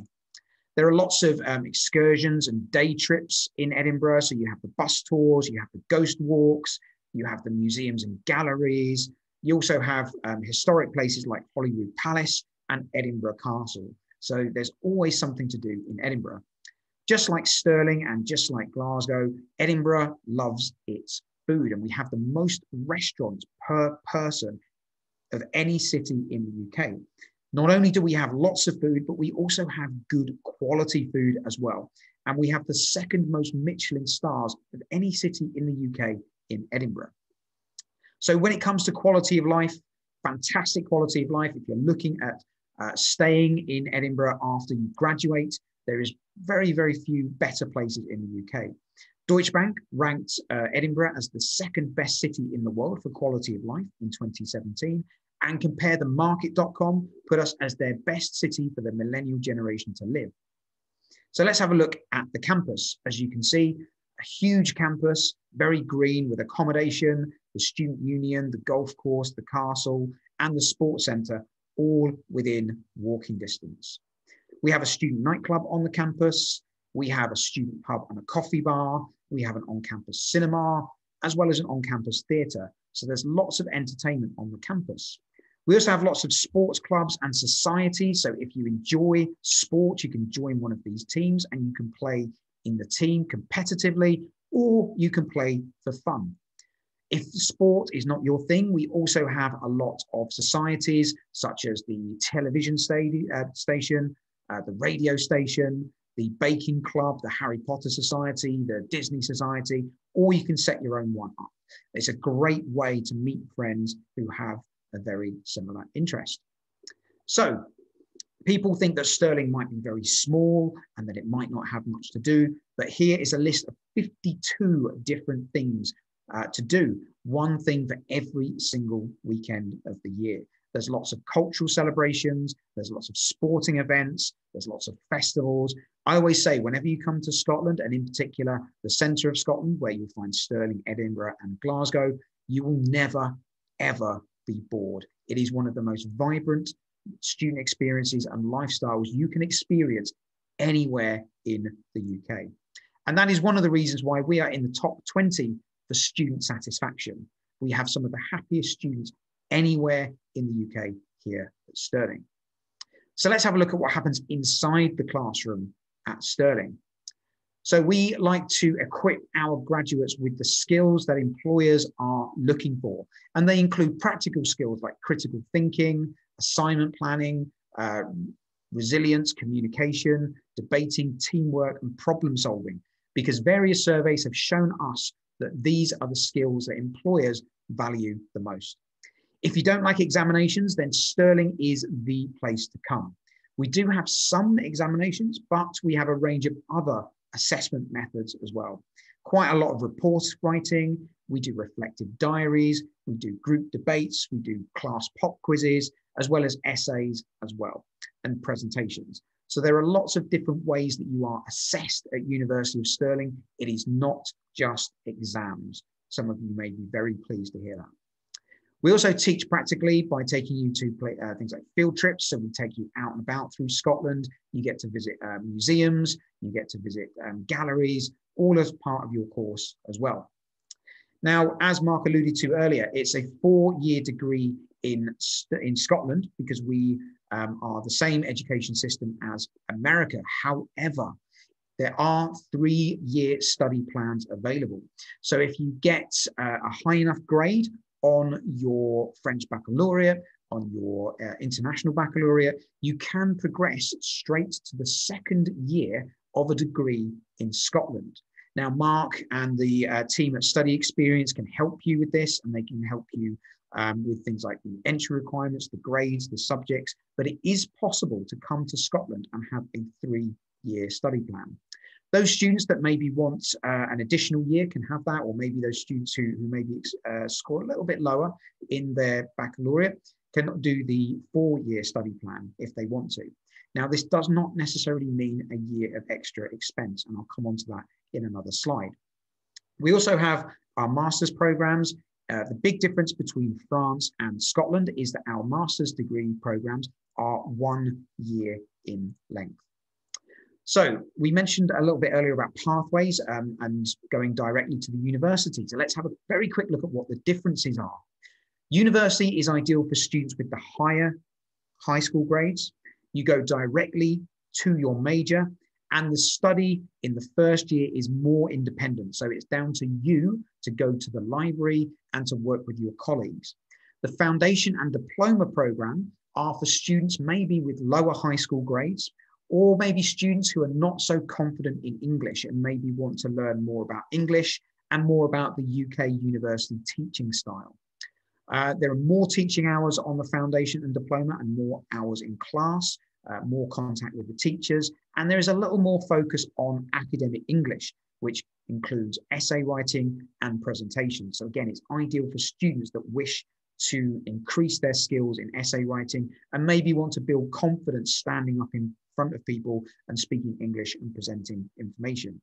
There are lots of excursions and day trips in Edinburgh. So you have the bus tours, you have the ghost walks, you have the museums and galleries. You also have historic places like Holyrood Palace and Edinburgh Castle. So there's always something to do in Edinburgh. Just like Stirling and just like Glasgow, Edinburgh loves its food, and we have the most restaurants per person of any city in the UK. Not only do we have lots of food, but we also have good quality food as well. And we have the 2nd most Michelin stars of any city in the UK in Edinburgh. So when it comes to quality of life, fantastic quality of life. If you're looking at staying in Edinburgh after you graduate, there is very, very few better places in the UK. Deutsche Bank ranked Edinburgh as the 2nd best city in the world for quality of life in 2017. And CompareTheMarket.com put us as their best city for the millennial generation to live. So let's have a look at the campus. As you can see, a huge campus, very green, with accommodation, the student union, the golf course, the castle, and the sports centre, all within walking distance. We have a student nightclub on the campus. We have a student pub and a coffee bar. We have an on-campus cinema, as well as an on-campus theatre. So there's lots of entertainment on the campus. We also have lots of sports clubs and societies. So if you enjoy sport, you can join one of these teams and you can play in the team competitively, or you can play for fun. If sport is not your thing, we also have a lot of societies, such as the television station, the radio station, the baking club, the Harry Potter Society, the Disney Society, or you can set your own one up. It's a great way to meet friends who have a very similar interest. So people think that Stirling might be very small and that it might not have much to do, but here is a list of 52 different things to do, one thing for every single weekend of the year. There's lots of cultural celebrations, there's lots of sporting events, there's lots of festivals. I always say, whenever you come to Scotland, and in particular the centre of Scotland, where you'll find Stirling, Edinburgh and Glasgow, you will never, ever be bored. It is one of the most vibrant student experiences and lifestyles you can experience anywhere in the UK. And that is one of the reasons why we are in the top 20 for student satisfaction. We have some of the happiest students anywhere in the UK here at Stirling. So let's have a look at what happens inside the classroom at Stirling. So we like to equip our graduates with the skills that employers are looking for. And they include practical skills like critical thinking, assignment planning, resilience, communication, debating, teamwork, and problem solving, because various surveys have shown us that these are the skills that employers value the most. If you don't like examinations, then Stirling is the place to come. We do have some examinations, but we have a range of other assessment methods as well. Quite a lot of report writing. We do reflective diaries. We do group debates. We do class pop quizzes, as well as essays as well, and presentations. So there are lots of different ways that you are assessed at University of Stirling. It is not just exams. Some of you may be very pleased to hear that. We also teach practically by taking you to things like field trips. So we take you out and about through Scotland. You get to visit museums, you get to visit galleries, all as part of your course as well. Now, as Mark alluded to earlier, it's a 4-year degree in Scotland because we are the same education system as America. However, there are 3-year study plans available. So if you get a high enough grade on your French baccalaureate, on your international baccalaureate, you can progress straight to the 2nd year of a degree in Scotland. Now, Mark and the team at Study Experience can help you with this, and they can help you with things like the entry requirements, the grades, the subjects, but it is possible to come to Scotland and have a 3-year study plan. Those students that maybe want an additional year can have that, or maybe those students who maybe score a little bit lower in their baccalaureate can do the 4-year study plan if they want to. Now, this does not necessarily mean a year of extra expense, and I'll come on to that in another slide. We also have our master's programs. The big difference between France and Scotland is that our master's degree programs are 1 year in length. So we mentioned a little bit earlier about pathways and going directly to the university. So let's have a very quick look at what the differences are. University is ideal for students with the higher high school grades. You go directly to your major, and the study in the first year is more independent. So it's down to you to go to the library and to work with your colleagues. The foundation and diploma program are for students maybe with lower high school grades, or maybe students who are not so confident in English and maybe want to learn more about English and more about the UK university teaching style. There are more teaching hours on the foundation and diploma and more hours in class, more contact with the teachers, and there is a little more focus on academic English, which includes essay writing and presentation. So again, it's ideal for students that wish to increase their skills in essay writing and maybe want to build confidence standing up in front of people and speaking English and presenting information.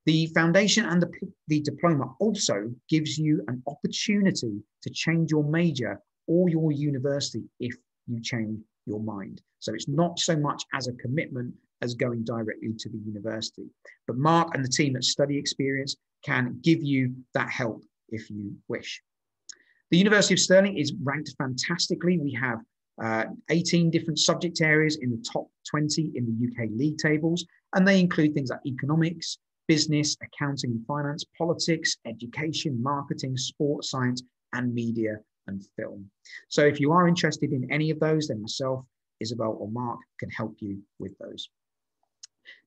The foundation and the diploma also gives you an opportunity to change your major or your university if you change your mind. So it's not so much as a commitment as going directly to the university. But Mark and the team at Study Experience can give you that help if you wish. The University of Stirling is ranked fantastically. We have 18 different subject areas in the top 20 in the UK league tables, and they include things like economics, business, accounting and finance, politics, education, marketing, sports science, and media and film. So if you are interested in any of those, then myself, Isabel, or Mark can help you with those.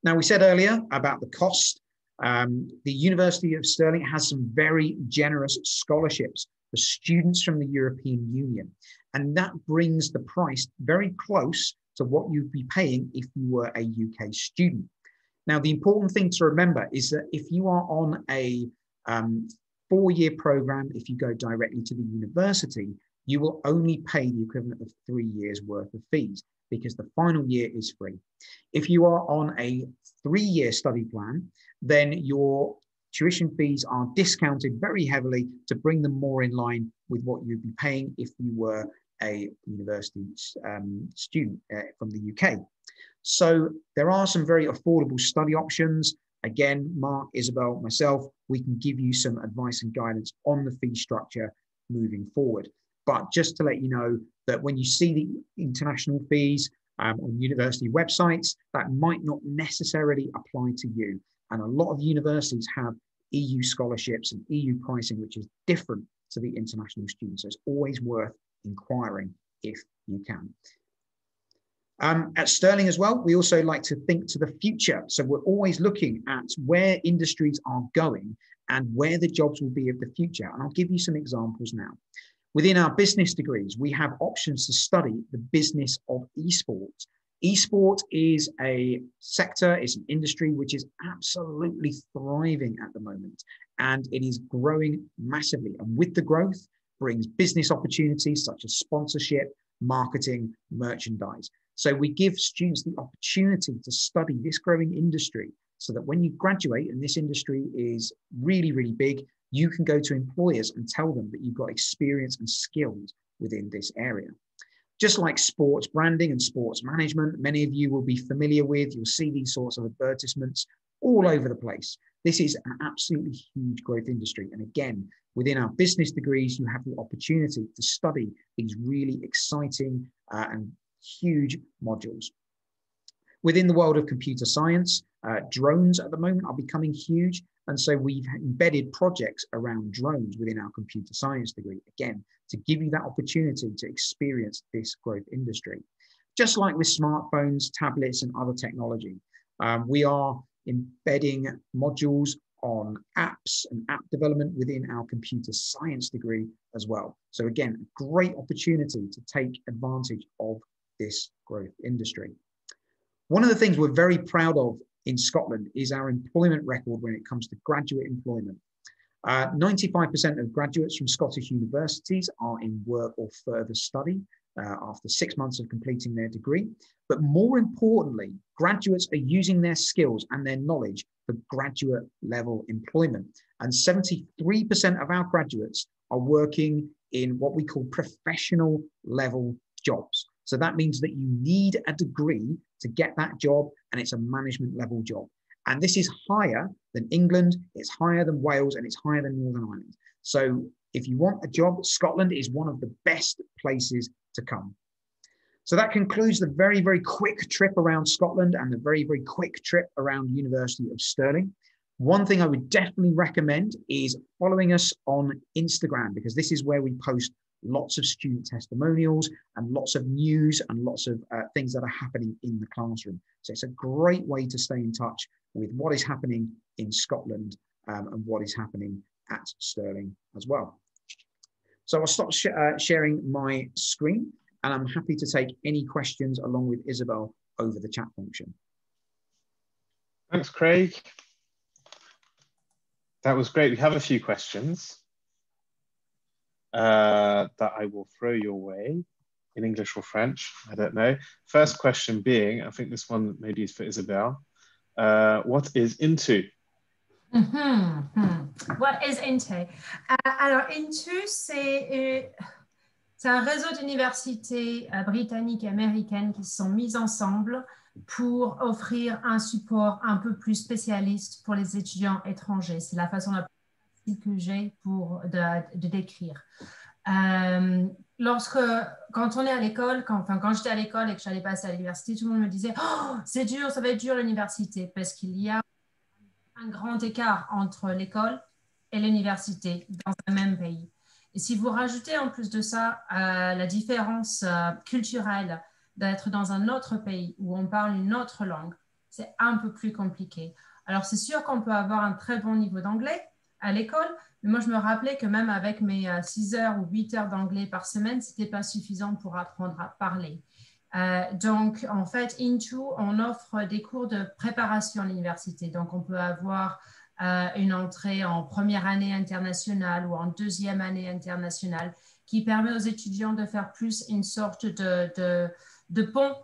Now, we said earlier about the cost. The University of Stirling has some very generous scholarships for students from the European Union, and that brings the price very close to what you'd be paying if you were a UK student. Now, the important thing to remember is that if you are on a 4-year program, if you go directly to the university, you will only pay the equivalent of 3 years worth of fees because the final year is free. If you are on a 3-year study plan, then your tuition fees are discounted very heavily to bring them more in line with what you'd be paying if you were a university student from the UK. So there are some very affordable study options. Again, Mark, Isabel, myself, we can give you some advice and guidance on the fee structure moving forward. But just to let you know that when you see the international fees on university websites, that might not necessarily apply to you. And a lot of universities have EU scholarships and EU pricing, which is different to the international students. So it's always worth inquiring if you can. At Sterling as well, we also like to think to the future. So we're always looking at where industries are going and where the jobs will be of the future. And I'll give you some examples now. Within our business degrees, we have options to study the business of esports. Esport is a sector, it's an industry which is absolutely thriving at the moment, and it is growing massively. And with the growth brings business opportunities such as sponsorship, marketing, merchandise. So we give students the opportunity to study this growing industry so that when you graduate and this industry is really, really big, you can go to employers and tell them that you've got experience and skills within this area. Just like sports branding and sports management, many of you will be familiar with, you'll see these sorts of advertisements all over the place. This is an absolutely huge growth industry. And again, within our business degrees, you have the opportunity to study these really exciting and huge modules. Within the world of computer science, drones at the moment are becoming huge. And so we've embedded projects around drones within our computer science degree, again, to give you that opportunity to experience this growth industry. Just like with smartphones, tablets, and other technology, we are embedding modules on apps and app development within our computer science degree as well. So again, a great opportunity to take advantage of this growth industry. One of the things we're very proud of in Scotland is our employment record when it comes to graduate employment. 95% of graduates from Scottish universities are in work or further study after 6 months of completing their degree. But more importantly, graduates are using their skills and their knowledge for graduate level employment. And 73% of our graduates are working in what we call professional level jobs. So that means that you need a degree to get that job, and it's a management level job. And this is higher than England, it's higher than Wales, and it's higher than Northern Ireland. So if you want a job, Scotland is one of the best places to come. So that concludes the very, very quick trip around Scotland and the very, very quick trip around University of Stirling. One thing I would definitely recommend is following us on Instagram, because this is where we post lots of student testimonials and lots of news and lots of things that are happening in the classroom. So it's a great way to stay in touch with what is happening in Scotland and what is happening at Stirling as well. So I'll stop sharing my screen, and I'm happy to take any questions along with Isabel over the chat function. Thanks, Craig. That was great. We have a few questions that I will throw your way in English or French, I don't know. First question being, I think this one maybe is for Isabel. What is Into? What is Into? Alors, Into, c'est un réseau d'universités britanniques et américaines qui se sont mises ensemble pour offrir un support un peu plus spécialiste pour les étudiants étrangers. C'est la façon la plus facile que j'ai de décrire. Quand on est à l'école, quand j'étais à l'école et que j'allais passer à l'université, tout le monde me disait « Oh, c'est dur, ça va être dur l'université » parce qu'il y a un grand écart entre l'école et l'université dans un même pays. Et si vous rajoutez en plus de ça la différence culturelle d'être dans un autre pays où on parle une autre langue, c'est un peu plus compliqué. Alors, c'est sûr qu'on peut avoir un très bon niveau d'anglais à l'école, mais moi, je me rappelais que même avec mes 6 heures ou 8 heures d'anglais par semaine, ce n'était pas suffisant pour apprendre à parler. Donc, en fait, Into, on offre des cours de préparation à l'université. Donc, on peut avoir une entrée en première année internationale ou en deuxième année internationale qui permet aux étudiants de faire plus une sorte de pont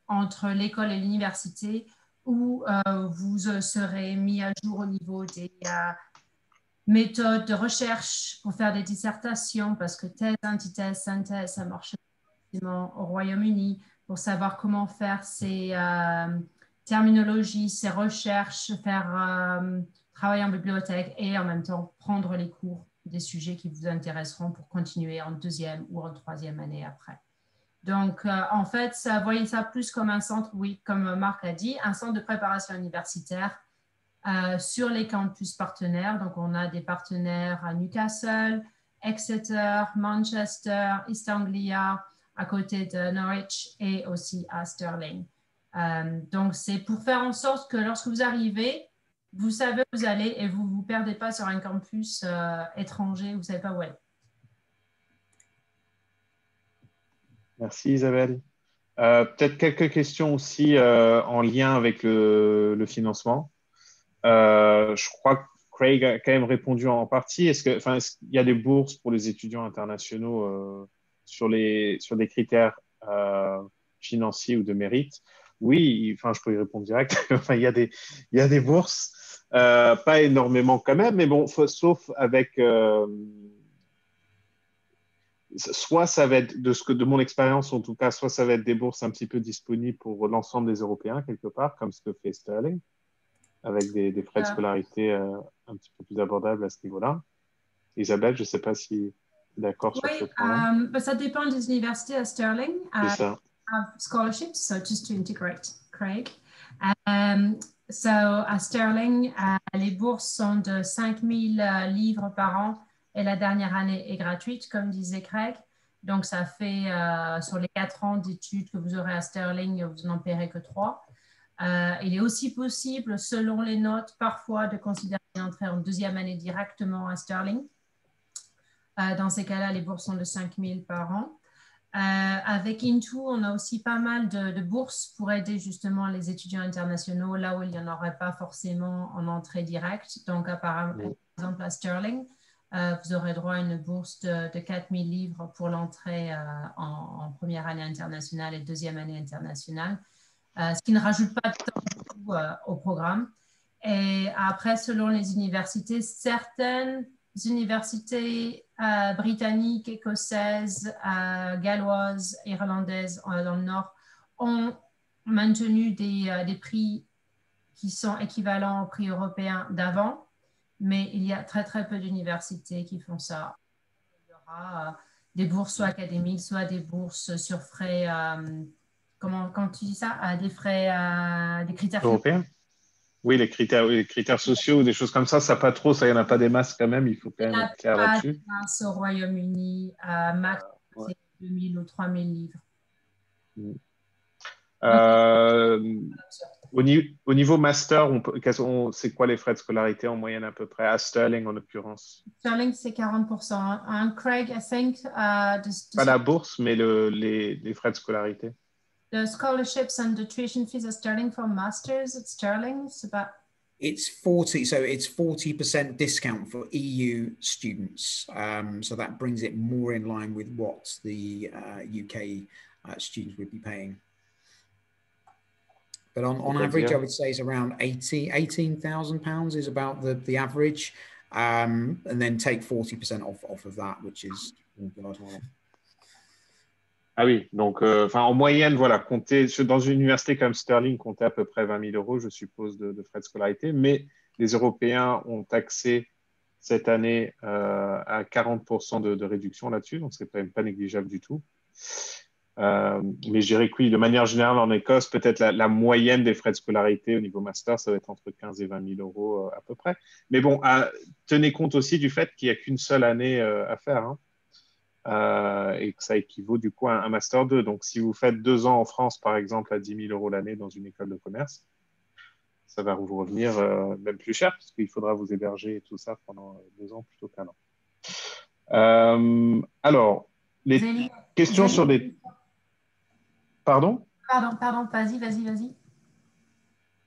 entre l'école et l'université où vous serez mis à jour au niveau des méthodes de recherche pour faire des dissertations parce que thèse, antithèse, synthèse, ça marche au Royaume-Uni pour savoir comment faire ces terminologies, ces recherches, faire travailler en bibliothèque et en même temps prendre les cours des sujets qui vous intéresseront pour continuer en deuxième ou en troisième année après. Donc, en fait, voyez ça plus comme un centre, oui, comme Marc a dit, un centre de préparation universitaire sur les campus partenaires. Donc, on a des partenaires à Newcastle, Exeter, Manchester, East Anglia, à côté de Norwich et aussi à Stirling. Donc, c'est pour faire en sorte que lorsque vous arrivez, vous savez où vous allez et vous ne vous perdez pas sur un campus étranger, vous ne savez pas où aller. Merci Isabelle. Peut-être quelques questions aussi en lien avec le financement. Je crois que Craig a quand même répondu en partie. Est-ce qu'il y a des bourses pour les étudiants internationaux sur des critères financiers ou de mérite? Oui, enfin, je peux y répondre direct. Enfin, il y a des bourses, pas énormément quand même, mais bon, sauf avec soit ça va être de mon expérience en tout cas, soit ça va être des bourses un petit peu disponibles pour l'ensemble des Européens quelque part, comme ce que fait Sterling, avec des frais de scolarité un petit peu plus abordables à ce niveau-là. Isabelle, je ne sais pas si tu es d'accord sur ce point-là. Ça dépend des universités à Stirling. C'est ça. Scholarships, so just to integrate Craig. So à Stirling, les bourses sont de 5 000 livres par an et la dernière année est gratuite, comme disait Craig. Donc, ça fait sur les 4 ans d'études que vous aurez à Stirling, vous n'en paierez que 3. Il est aussi possible, selon les notes, parfois de considérer l'entrée en deuxième année directement à Stirling. Dans ces cas-là, les bourses sont de 5 000 par an. Avec Into, on a aussi pas mal de bourses pour aider justement les étudiants internationaux là où il n'y en aurait pas forcément en entrée directe. Donc, par exemple, à Stirling, vous aurez droit à une bourse de 4 000 livres pour l'entrée en première année internationale et deuxième année internationale, ce qui ne rajoute pas de temps au programme. Et après, selon les universités, certaines universités britanniques, écossaises, galloises, irlandaises dans le Nord ont maintenu des prix qui sont équivalents aux prix européens d'avant, mais il y a très, très peu d'universités qui font ça. Il y aura des bourses soit académiques, soit des bourses sur frais, comment tu dis ça, des frais, des critères européens. Oui, les critères sociaux, des choses comme ça pas trop, ça, il n'y en a pas des masses quand même, il faut quand même être clair là-dessus. Au Royaume-Uni, max, c'est 2 000 ou 3 000 livres. Au niveau master, c'est quoi les frais de scolarité en moyenne à peu près, à Stirling en l'occurrence? Stirling, c'est 40%. Craig, I think. Pas la bourse, mais les frais de scolarité. The scholarships and the tuition fees at Stirling for masters at Stirling, it's about it's 40, so it's 40% discount for EU students. So that brings it more in line with what the UK students would be paying. But on average, I would say it's around 18,000 pounds is about the average. And then take 40% off of that, which is Ah oui, donc en moyenne, voilà, dans une université comme Stirling, compter à peu près 20 000 euros, je suppose, de frais de scolarité. Mais les Européens ont taxé cette année à 40% de réduction là-dessus, donc c'est quand même pas négligeable du tout. Mais je dirais que oui, de manière générale, en Écosse, peut-être la moyenne des frais de scolarité au niveau master, ça va être entre 15 et 20 000 euros à peu près. Mais bon, tenez compte aussi du fait qu'il n'y a qu'une seule année à faire. Hein. Et que ça équivaut du coup à un Master 2. Donc, si vous faites 2 ans en France, par exemple, à 10 000 euros l'année dans une école de commerce, ça va vous revenir même plus cher, parce qu'il faudra vous héberger et tout ça pendant 2 ans plutôt qu'1 an. Alors, les questions sur des... Pardon, vas-y.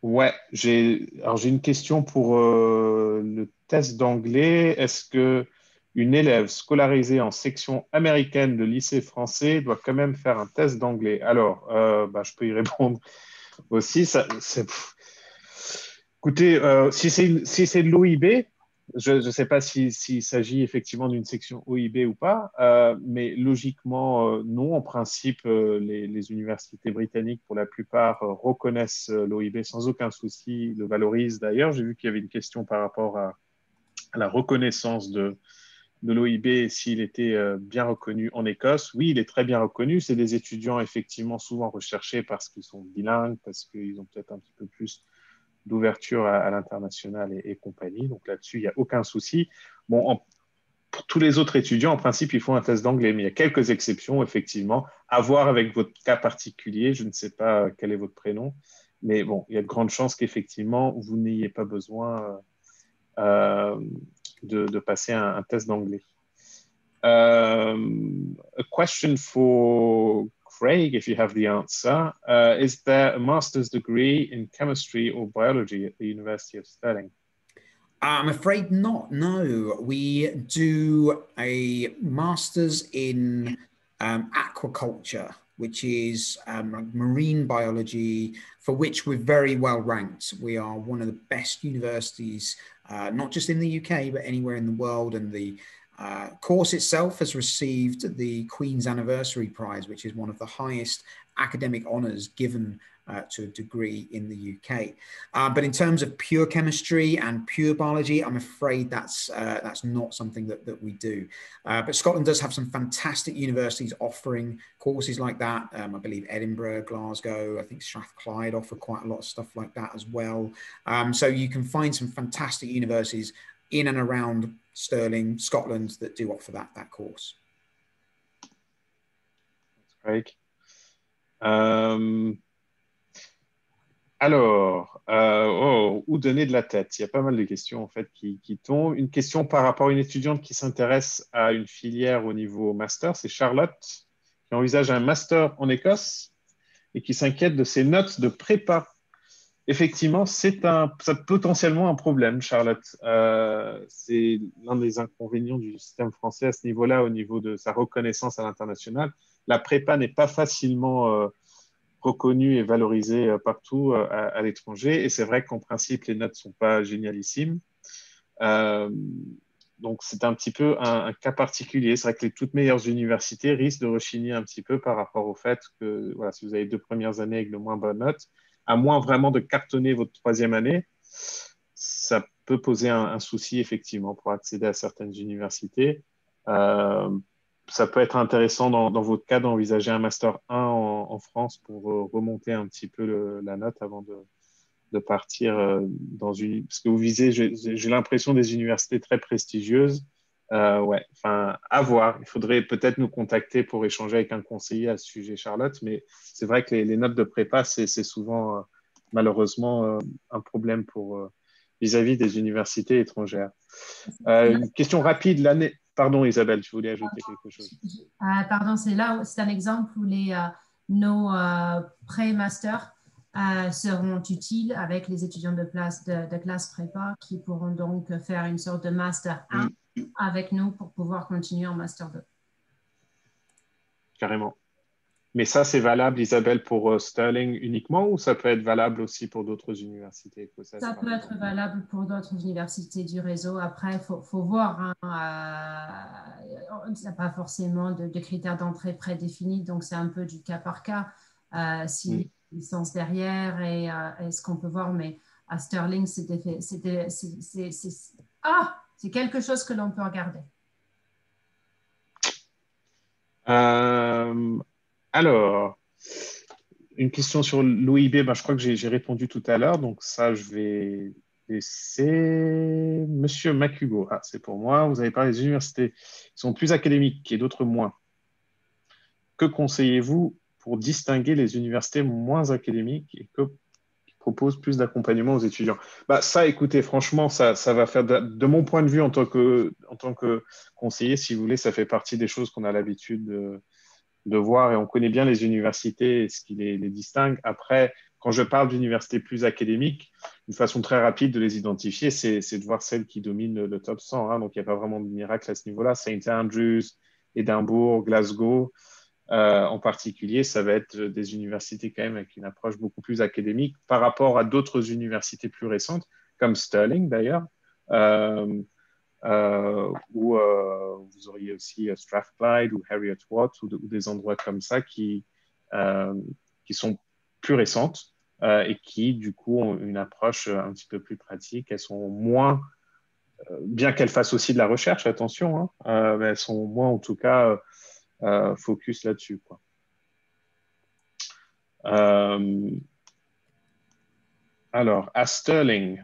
Ouais, j'ai une question pour le test d'anglais. Est-ce que une élève scolarisée en section américaine de lycée français doit quand même faire un test d'anglais? Alors, je peux y répondre aussi. Écoutez, si c'est de l'OIB, je ne sais pas s'il s'agit effectivement d'une section OIB ou pas, mais logiquement, non. En principe, les universités britanniques, pour la plupart, reconnaissent l'OIB sans aucun souci, le valorisent. D'ailleurs, j'ai vu qu'il y avait une question par rapport à la reconnaissance de l'OIB et s'il était bien reconnu en Écosse. Oui, il est très bien reconnu. C'est des étudiants effectivement souvent recherchés parce qu'ils sont bilingues, parce qu'ils ont peut-être un petit peu plus d'ouverture à l'international et compagnie. Donc là-dessus, il n'y a aucun souci. Bon, tous les autres étudiants, en principe, ils font un test d'anglais, mais il y a quelques exceptions, effectivement, à voir avec votre cas particulier. Je ne sais pas quel est votre prénom, mais bon, il y a de grandes chances qu'effectivement, vous n'ayez pas besoin de passer un test d'anglais. A question for Craig, if you have the answer. Is there a master's degree in chemistry or biology at the University of Stirling? I'm afraid not. No, we do a master's in aquaculture, which is marine biology, for which we're very well ranked. We are one of the best universities, not just in the UK, but anywhere in the world. And the course itself has received the Queen's Anniversary Prize, which is one of the highest academic honours given to a degree in the UK. But in terms of pure chemistry and pure biology, I'm afraid that's not something that we do. But Scotland does have some fantastic universities offering courses like that. I believe Edinburgh, Glasgow, I think Strathclyde offer quite a lot of stuff like that as well. So you can find some fantastic universities in and around Stirling, Scotland, that do offer that course. That's great. Alors, où donner de la tête? Il y a pas mal de questions en fait qui tombent. Une question par rapport à une étudiante qui s'intéresse à une filière au niveau master, c'est Charlotte, qui envisage un master en Écosse et qui s'inquiète de ses notes de prépa. Effectivement, c'est potentiellement un problème, Charlotte. C'est l'un des inconvénients du système français à ce niveau-là, au niveau de sa reconnaissance à l'international. La prépa n'est pas facilement reconnue et valorisée partout à l'étranger. Et c'est vrai qu'en principe, les notes ne sont pas génialissimes. Donc, c'est un petit peu un cas particulier. C'est vrai que les toutes meilleures universités risquent de rechigner un petit peu par rapport au fait que voilà, si vous avez 2 premières années avec de moins bonnes notes, à moins vraiment de cartonner votre 3e année, ça peut poser un souci effectivement pour accéder à certaines universités. Ça peut être intéressant dans votre cas d'envisager un Master 1 en France pour remonter un petit peu la note avant de partir dans une... Parce que vous visez, j'ai l'impression, des universités très prestigieuses. Ouais, enfin, à voir. Il faudrait peut-être nous contacter pour échanger avec un conseiller à ce sujet, Charlotte. Mais c'est vrai que les notes de prépa, c'est souvent, malheureusement, un problème vis-à-vis des universités étrangères. Une question rapide. L'année... Pardon, Isabelle, tu voulais ajouter quelque chose? Pardon, c'est un exemple où nos pré-masters seront utiles avec les étudiants de classe prépa qui pourront donc faire une sorte de Master 1 avec nous pour pouvoir continuer en Master 2. Carrément. Mais ça, c'est valable, Isabelle, pour Stirling uniquement ou ça peut être valable aussi pour d'autres universités écossaises? Ça peut être valable pour d'autres universités du réseau. Après, il faut voir. Il n'y a pas forcément de critères d'entrée prédéfinis, donc c'est un peu du cas par cas. S'il y a une licence derrière et ce qu'on peut voir, mais à Stirling, c'est quelque chose que l'on peut regarder. Alors, une question sur l'OIB, je crois que j'ai répondu tout à l'heure, donc ça, je vais laisser Monsieur Macugo. Ah, c'est pour moi. Vous avez parlé des universités qui sont plus académiques et d'autres moins. Que conseillez-vous pour distinguer les universités moins académiques et qui proposent plus d'accompagnement aux étudiants? Ça, écoutez, franchement, ça va faire, de mon point de vue en tant que conseiller, si vous voulez, ça fait partie des choses qu'on a l'habitude de voir et on connaît bien les universités et ce qui les distingue. Après, quand je parle d'universités plus académiques, une façon très rapide de les identifier, c'est de voir celles qui dominent le top 100. Hein. Donc, il n'y a pas vraiment de miracle à ce niveau-là. St. Andrews, Édimbourg, Glasgow, en particulier, ça va être des universités quand même avec une approche beaucoup plus académique par rapport à d'autres universités plus récentes, comme Stirling d'ailleurs, où vous auriez aussi Strathclyde ou Heriot-Watt ou des endroits comme ça qui sont plus récentes et qui, du coup, ont une approche un petit peu plus pratique. Elles sont moins, bien qu'elles fassent aussi de la recherche, attention, hein, mais elles sont moins, en tout cas, focus là-dessus, quoi. Alors, à Stirling,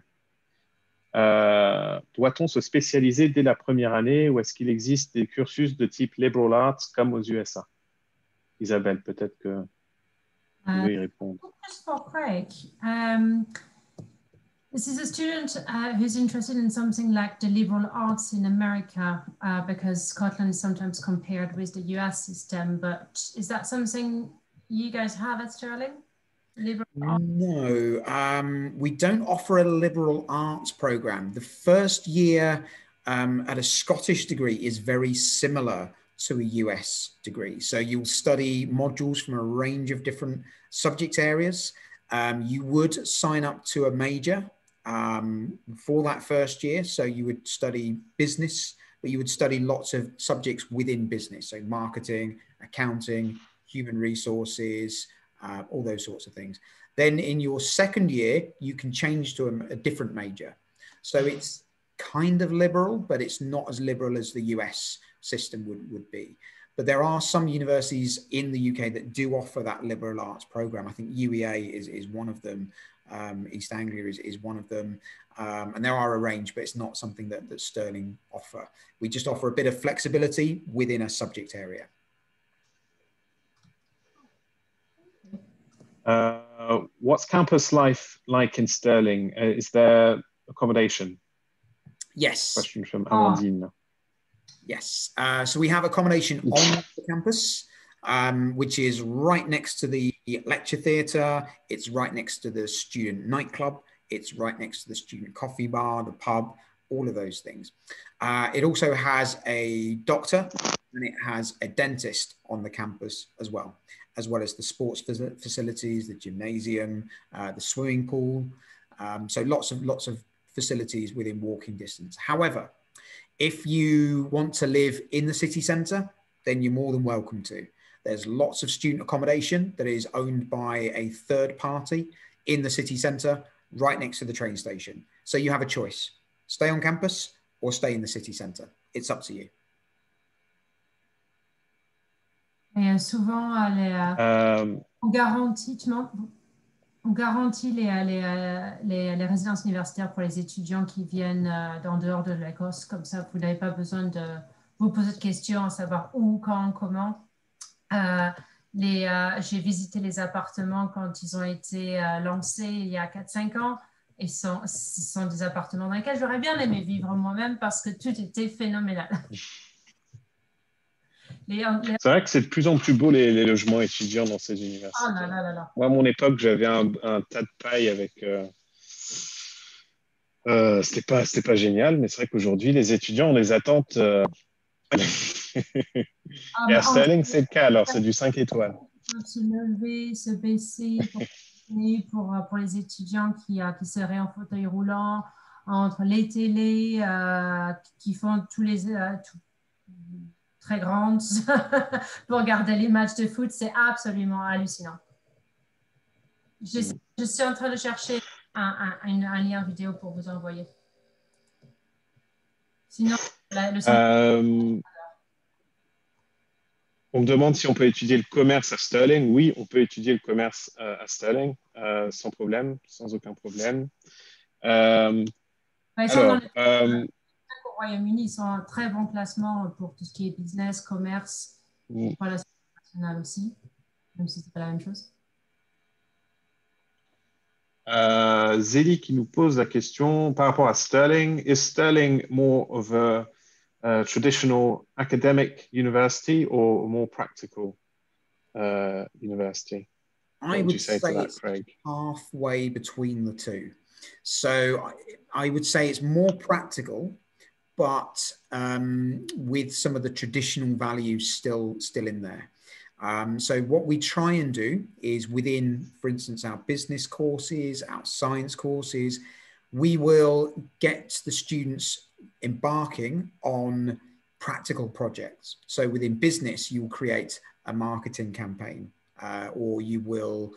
Doit-on se spécialiser dès la première année ou est-ce qu'il existe des cursus de type liberal arts comme aux USA? Isabelle, peut-être que vous pouvez y répondre. Just for Craig, this is a student who's interested in something like the liberal arts in America, because Scotland is sometimes compared with the US system, but is that something you guys have at Stirling? No, we don't offer a liberal arts program. The first year at a Scottish degree is very similar to a US degree. So you'll study modules from a range of different subject areas. You would sign up to a major for that first year. So you would study business, but you would study lots of subjects within business. So marketing, accounting, human resources, all those sorts of things. Then in your second year, you can change to a different major. So it's kind of liberal, but it's not as liberal as the US system would be. But there are some universities in the UK that do offer that liberal arts program. I think UEA is one of them. East Anglia is one of them. And there are a range, but it's not something that Stirling offer. We just offer a bit of flexibility within a subject area. What's campus life like in Stirling? Is there accommodation? Yes. Question from Amandine. Yes. So we have accommodation on the campus, which is right next to the lecture theatre. It's right next to the student nightclub. It's right next to the student coffee bar, the pub, all of those things. It also has a doctor and it has a dentist on the campus as well as the sports facilities, the gymnasium, the swimming pool. So lots of facilities within walking distance. However, if you want to live in the city centre, then you're more than welcome to. There's lots of student accommodation that is owned by a third party in the city centre, right next to the train station. So you have a choice, stay on campus or stay in the city centre. It's up to you. Et souvent, on garantit les résidences universitaires pour les étudiants qui viennent d'en dehors de l'Écosse. Comme ça, vous n'avez pas besoin de vous poser de questions à savoir où, quand, comment. J'ai visité les appartements quand ils ont été lancés il y a 4-5 ans. Et ce sont des appartements dans lesquels j'aurais bien aimé vivre moi-même parce que tout était phénoménal. C'est vrai que c'est de plus en plus beau les logements étudiants dans ces universités. Oh là là là là. Moi, à mon époque, j'avais un tas de paille avec. C'était pas génial, mais c'est vrai qu'aujourd'hui, les étudiants ont des attentes. Et à Stirling, c'est le cas. Alors, c'est du 5 étoiles. Se lever, se baisser pour les étudiants qui seraient en fauteuil roulant, entre les télés qui font tous les très grandes pour regarder les matchs de foot, c'est absolument hallucinant. Je suis en train de chercher un lien vidéo pour vous envoyer. Sinon, on me demande si on peut étudier le commerce à Stirling. Oui, on peut étudier le commerce à Stirling sans problème, sans aucun problème. Au Royaume-Uni, ils sont en très bon classement pour tout ce qui est business, commerce, relations internationales aussi, même si ce n'est pas la même chose. Zélie qui nous pose la question par rapport à Stirling. Is Stirling more of a traditional academic university or more practical university? I would say it's halfway between the two. So I would say it's more practical, but with some of the traditional values still in there. So what we try and do is within, for instance, our business courses, our science courses, we will get the students embarking on practical projects. So within business, you will create a marketing campaign, or you will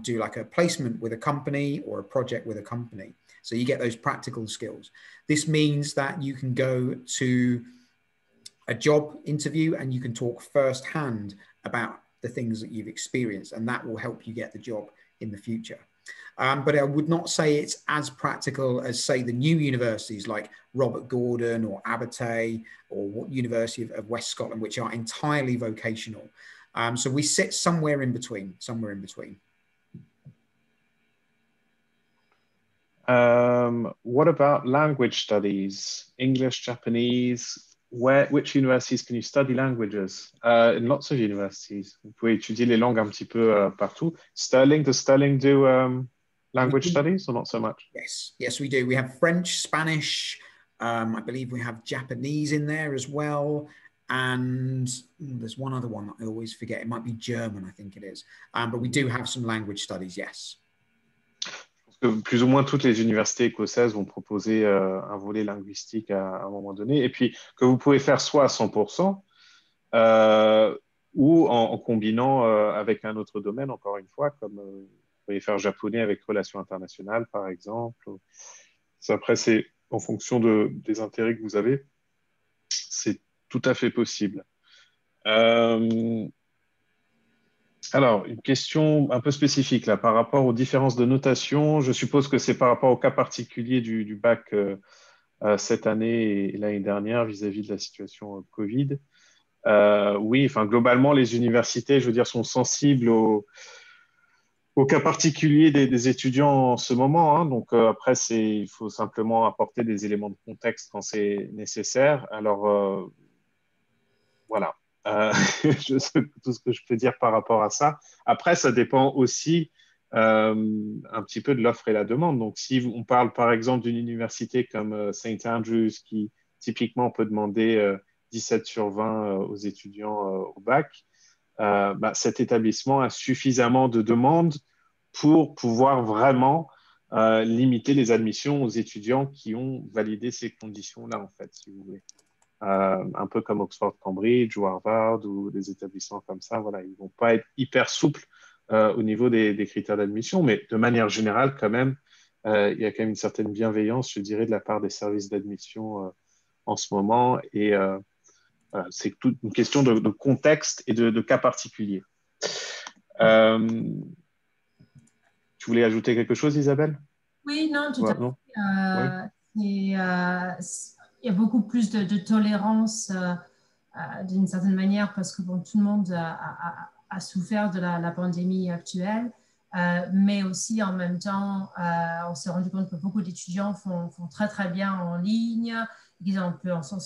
do like a placement with a company or a project with a company. So you get those practical skills. This means that you can go to a job interview and you can talk firsthand about the things that you've experienced, and that will help you get the job in the future. But I would not say it's as practical as, say, the new universities like Robert Gordon or Abertay or University of West Scotland, which are entirely vocational. So we sit somewhere in between, What about language studies? English, Japanese? Which universities can you study languages? In lots of universities. Vous pouvez étudier les langues un petit peu partout. Does Sterling do language studies or not so much? Yes, we do. We have French, Spanish. I believe we have Japanese in there as well. And there's one other one that I always forget. It might be German, I think it is. But we do have some language studies, yes. Plus ou moins toutes les universités écossaises vont proposer un volet linguistique à un moment donné, et puis que vous pouvez faire soit à 100%, ou en combinant avec un autre domaine, encore une fois, comme vous pouvez faire japonais avec relations internationales, par exemple. Après, c'est en fonction des intérêts que vous avez, c'est tout à fait possible. Alors, une question un peu spécifique là, par rapport aux différences de notation. Je suppose que c'est par rapport au cas particulier du bac cette année et l'année dernière vis-à-vis de la situation Covid. Oui, enfin, globalement, les universités, je veux dire, sont sensibles au cas particulier des étudiants en ce moment. Hein. Donc, après, il faut simplement apporter des éléments de contexte quand c'est nécessaire. Alors, voilà. Je sais tout ce que je peux dire par rapport à ça. Après, ça dépend aussi un petit peu de l'offre et la demande. Donc, si on parle par exemple d'une université comme St. Andrews qui typiquement peut demander 17 sur 20 aux étudiants au bac, cet établissement a suffisamment de demandes pour pouvoir vraiment limiter les admissions aux étudiants qui ont validé ces conditions-là, en fait, si vous voulez. Un peu comme Oxford, Cambridge ou Harvard ou des établissements comme ça. Voilà, ils ne vont pas être hyper souples au niveau des critères d'admission, mais de manière générale, quand même, il y a quand même une certaine bienveillance, je dirais, de la part des services d'admission en ce moment. Et voilà, c'est toute une question de contexte et de cas particuliers. Tu voulais ajouter quelque chose, Isabelle? Oui, non, tout à fait. Non Il y a beaucoup plus de tolérance d'une certaine manière parce que bon, tout le monde a souffert de la pandémie actuelle, mais aussi en même temps, on s'est rendu compte que beaucoup d'étudiants font très très bien en ligne, on peut s'en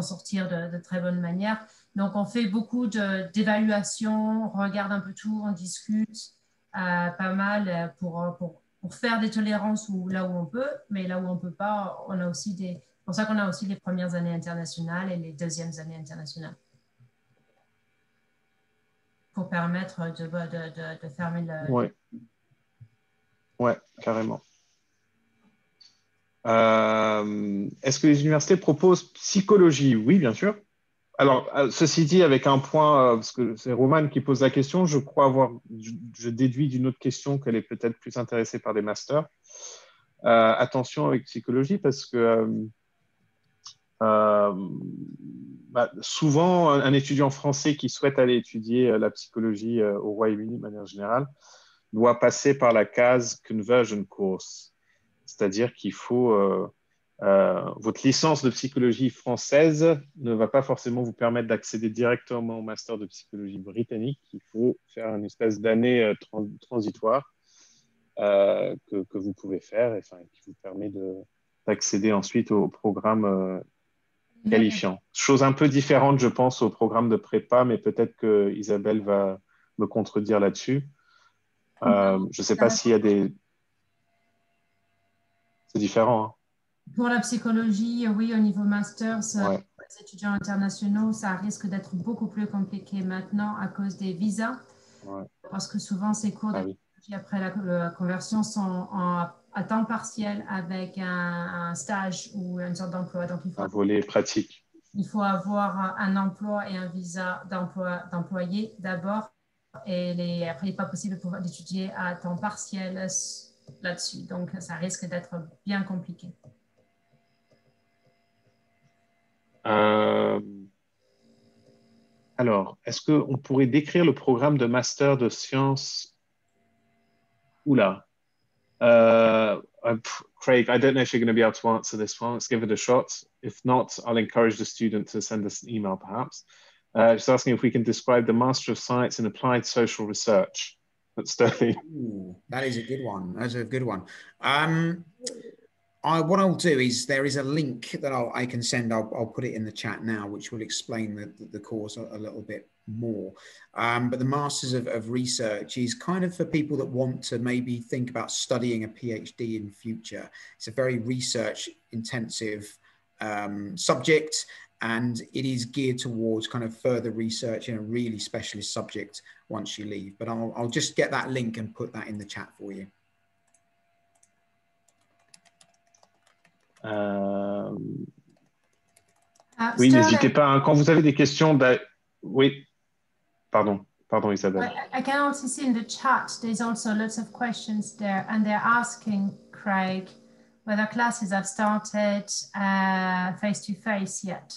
sortir de très bonne manière. Donc on fait beaucoup d'évaluations, on regarde un peu tout, on discute pas mal pour faire des tolérances là où on peut, mais là où on peut pas, on a aussi c'est pour ça qu'on a aussi les premières années internationales et les deuxièmes années internationales pour permettre de fermer le... Oui, ouais, carrément. Est-ce que les universités proposent psychologie? Oui, bien sûr. Alors, ceci dit, avec un point, parce que c'est Romane qui pose la question, je crois je déduis d'une autre question qu'elle est peut-être plus intéressée par des masters. Attention avec psychologie, parce que souvent, un étudiant français qui souhaite aller étudier la psychologie au Royaume-Uni de manière générale doit passer par la case Conversion Course. C'est-à-dire qu'il faut... votre licence de psychologie française ne va pas forcément vous permettre d'accéder directement au master de psychologie britannique. Il faut faire une espèce d'année transitoire que vous pouvez faire et qui vous permet d'accéder ensuite au programme qualifiant. Chose un peu différente, je pense, au programme de prépa, mais peut-être que Isabelle va me contredire là-dessus. Je ne sais pas s'il y a des... C'est différent, hein. Pour la psychologie, oui, au niveau master, Ouais. pour les étudiants internationaux, ça risque d'être beaucoup plus compliqué maintenant à cause des visas. Ouais. Parce que souvent, ces cours de psychologie après la conversion sont à temps partiel avec un stage ou une sorte d'emploi. Donc, un volet pratique. Il faut avoir un emploi et un visa d'employé d'abord. Et après, il n'est pas possible d'étudier à temps partiel là-dessus. Donc, ça risque d'être bien compliqué. Alors, est-ce qu'on pourrait décrire le programme de master de sciences? Oula, Craig, I don't know if you're going to be able to answer this one. Let's give it a shot. If not, I'll encourage the student to send us an email, perhaps. Just asking if we can describe the Master of Science in Applied Social Research at Stirling. Ooh, that is a good one. That's a good one. What I'll do is there is a link that I can send. I'll put it in the chat now, which will explain the course a little bit more. But the Masters of Research is kind of for people that want to maybe think about studying a PhD in future. It's a very research intensive subject, and it is geared towards kind of further research in a really specialist subject once you leave. But I'll just get that link and put that in the chat for you. Oui, n'hésitez pas. Hein, quand vous avez des questions, oui, pardon, Isabelle. I can also see in the chat, there's also lots of questions there, and they're asking Craig whether classes have started face-to-face yet.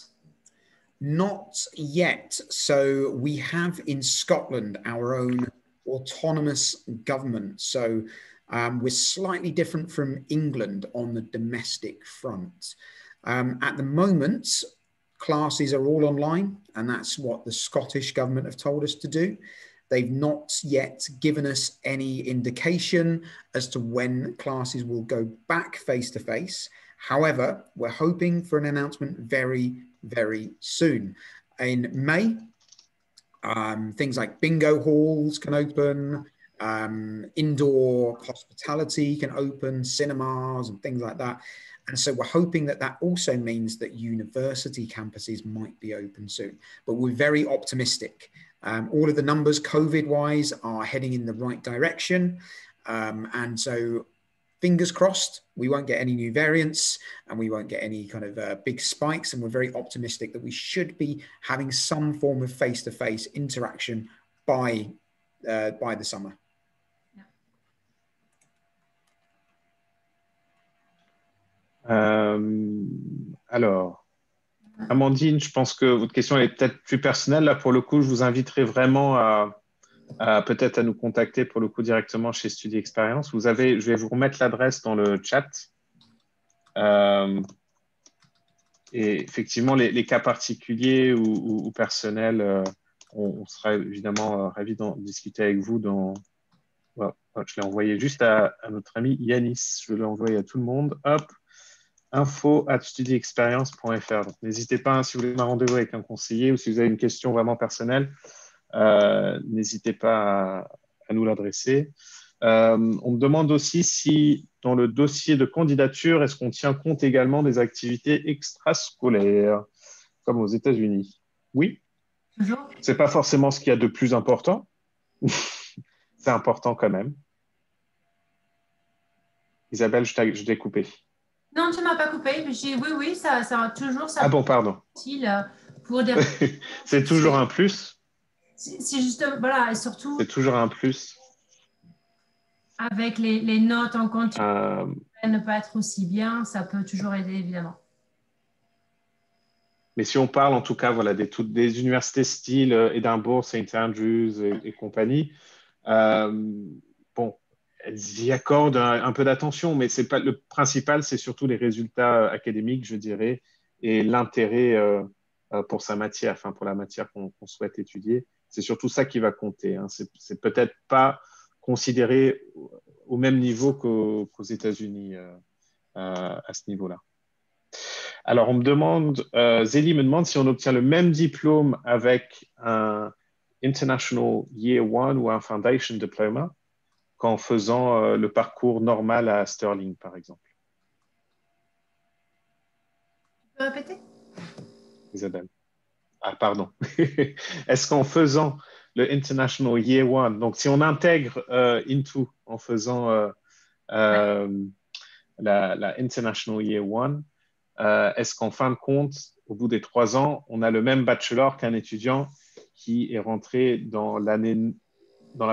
Not yet. So we have in Scotland our own autonomous government. So we're slightly different from England on the domestic front. At the moment, classes are all online, and that's what the Scottish government have told us to do. They've not yet given us any indication as to when classes will go back face-to-face. However, we're hoping for an announcement very, very soon. In May, things like bingo halls can open, indoor hospitality can open, cinemas and things like that. And so we're hoping that that also means that university campuses might be open soon. But we're very optimistic. All of the numbers COVID-wise are heading in the right direction. And so fingers crossed, we won't get any new variants and we won't get any kind of big spikes. And we're very optimistic that we should be having some form of face-to-face interaction by the summer. Alors, Amandine, je pense que votre question est peut-être plus personnelle. Là, pour le coup, je vous inviterai vraiment à peut-être à nous contacter pour le coup directement chez Studi Experience. Je vais vous remettre l'adresse dans le chat. Et effectivement, les cas particuliers ou personnels, on sera évidemment ravis d'en discuter avec vous. Je l'ai envoyé juste à notre ami Yanis. Je l'ai envoyé à tout le monde. Hop. info@studiexperience.fr. Donc, n'hésitez pas, hein, si vous voulez un rendez-vous avec un conseiller ou si vous avez une question vraiment personnelle, n'hésitez pas à nous l'adresser. On me demande aussi si, dans le dossier de candidature, est-ce qu'on tient compte également des activités extrascolaires, comme aux États-Unis? Oui. Toujours. C'est pas forcément ce qu'il y a de plus important. C'est important quand même. Isabelle, je t'ai coupé. Non, tu ne m'as pas coupé. J'ai oui, ça toujours ça. Ah bon, pardon. Pour des... C'est toujours un plus. C'est juste, voilà, et surtout. C'est toujours un plus. Avec les notes en continu, ne pas être aussi bien, ça peut toujours aider, évidemment. Mais si on parle, en tout cas, voilà, des universités style Édimbourg, St. Andrews et compagnie, bon, elles y accordent un peu d'attention, mais c'est pas, le principal, c'est surtout les résultats académiques, je dirais, et l'intérêt pour sa matière, enfin pour la matière qu'on souhaite étudier. C'est surtout ça qui va compter. Hein. C'est peut-être pas considéré au même niveau qu'aux États-Unis à ce niveau-là. Alors, on me demande, Zélie me demande si on obtient le même diplôme avec un International Year One ou un Foundation Diploma qu'en faisant le parcours normal à Stirling, par exemple. Tu peux répéter? Isabelle. Ah, pardon. Est-ce qu'en faisant le International Year One, donc si on intègre Into en faisant la International Year One, est-ce qu'en fin de compte, au bout des 3 ans, on a le même bachelor qu'un étudiant qui est rentré dans la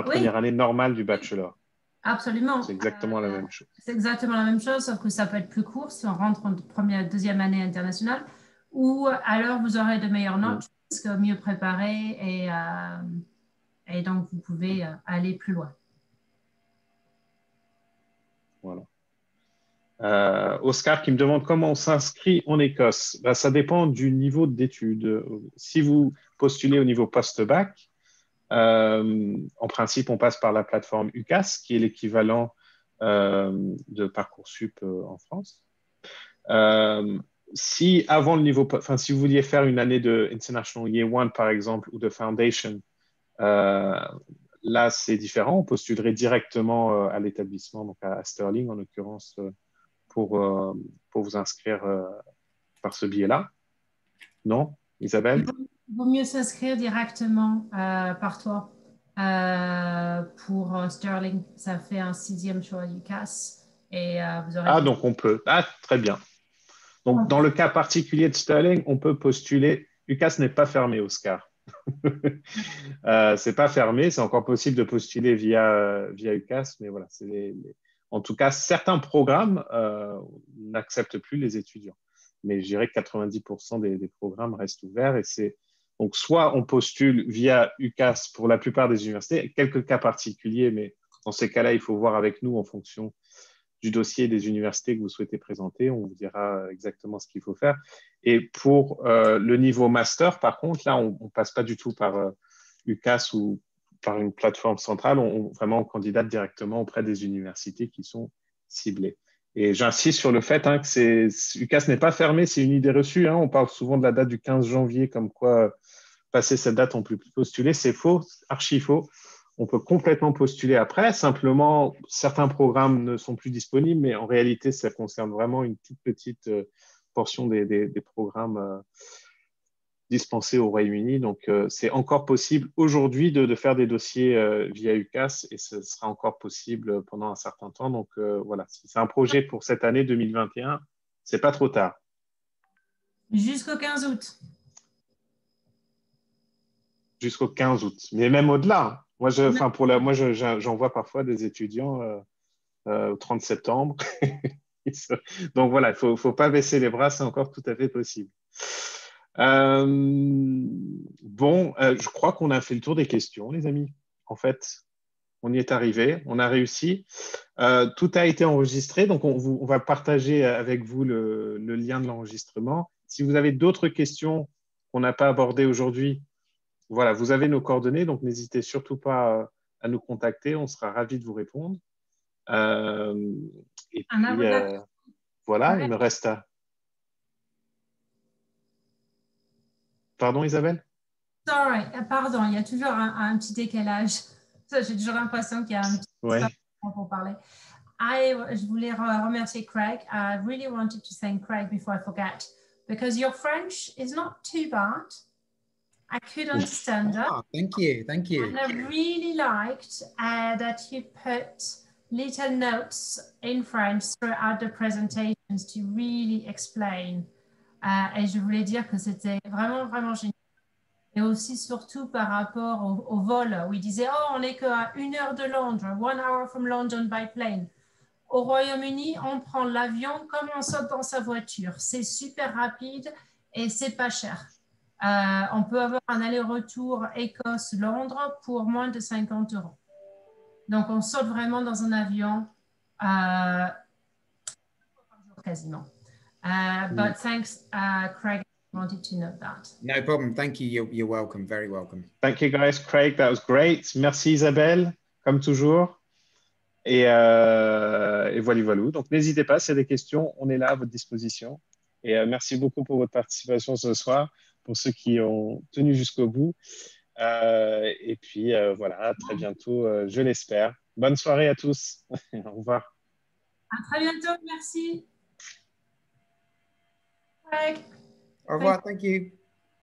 première année normale du bachelor? Absolument. C'est exactement la même chose. C'est exactement la même chose, sauf que ça peut être plus court si on rentre en première, deuxième année internationale, ou alors vous aurez de meilleures notes, parce que mieux préparé, et donc vous pouvez aller plus loin. Voilà. Oscar qui me demande comment on s'inscrit en Écosse. Ben, ça dépend du niveau d'études. Si vous postulez au niveau post-bac, en principe, on passe par la plateforme UCAS, qui est l'équivalent de Parcoursup en France. Si avant le niveau, enfin, si vous vouliez faire une année de International Year One, par exemple, ou de Foundation, là, c'est différent. On postulerait directement à l'établissement, donc à Stirling, en l'occurrence, pour vous inscrire par ce biais-là. Non, Isabelle? Il vaut mieux s'inscrire directement par toi pour Stirling. Ça fait un 6e choix UCAS et vous aurez... Ah, donc on peut. Ah, très bien. Donc, dans le cas particulier de Stirling, on peut postuler. UCAS n'est pas fermé, Oscar. C'est pas fermé, c'est encore possible de postuler via UCAS, mais voilà, en tout cas, certains programmes n'acceptent plus les étudiants. Mais je dirais que 90% des programmes restent ouverts et donc soit on postule via UCAS pour la plupart des universités, quelques cas particuliers, mais dans ces cas-là, il faut voir avec nous en fonction du dossier des universités que vous souhaitez présenter. On vous dira exactement ce qu'il faut faire. Et pour le niveau master, par contre, là, on ne passe pas du tout par UCAS ou par une plateforme centrale. Vraiment, on candidate directement auprès des universités qui sont ciblées. Et j'insiste sur le fait que UCAS n'est pas fermé, c'est une idée reçue. On parle souvent de la date du 15 janvier, comme quoi, passer cette date, on ne peut plus postuler. C'est faux, archi faux. On peut complètement postuler après. Simplement, certains programmes ne sont plus disponibles, mais en réalité, ça concerne vraiment une toute petite portion des programmes dispensés au Royaume-Uni. Donc, c'est encore possible aujourd'hui de faire des dossiers via UCAS et ce sera encore possible pendant un certain temps. Donc, voilà, si c'est un projet pour cette année 2021, c'est pas trop tard. Jusqu'au 15 août. Jusqu'au 15 août, mais même au-delà. Moi, j'en vois parfois des étudiants au 30 septembre. Donc voilà, il ne faut pas baisser les bras, c'est encore tout à fait possible. Je crois qu'on a fait le tour des questions, les amis. En fait, on y est arrivé, on a réussi. Tout a été enregistré, donc on va partager avec vous le lien de l'enregistrement. Si vous avez d'autres questions qu'on n'a pas abordées aujourd'hui, voilà, vous avez nos coordonnées, donc n'hésitez surtout pas à nous contacter, on sera ravis de vous répondre. Et puis, voilà, il me reste à... Pardon, Isabelle? Sorry, pardon, il y a toujours un petit décalage. J'ai toujours l'impression qu'il y a un petit décalage pour parler. Je voulais remercier Craig. I really wanted to thank Craig before I forget, because your French is not too bad. I could understand it. Oh, thank you. And I really liked that you put little notes in French throughout the presentations to really explain. Et je voulais dire que c'était vraiment, vraiment génial. Et aussi, surtout par rapport au vol, où il disait, on n'est qu'à 1 heure de Londres, 1 hour from London by plane. Au Royaume-Uni, on prend l'avion comme on saute dans sa voiture. C'est super rapide et c'est pas cher. On peut avoir un aller-retour Écosse-Londres pour moins de 50 €. Donc, on saute vraiment dans un avion quasiment. But thanks, Craig. I wanted to note that. No problem. Thank you. You're welcome. Very welcome. Thank you, guys. Craig, that was great. Merci, Isabelle, comme toujours. Et voilà. Donc, n'hésitez pas, s'il y a des questions, on est là à votre disposition. Et merci beaucoup pour votre participation ce soir, pour ceux qui ont tenu jusqu'au bout. Et puis, voilà, à très bientôt, je l'espère. Bonne soirée à tous. Au revoir. À très bientôt. Merci. Bye. Au revoir. Thank you.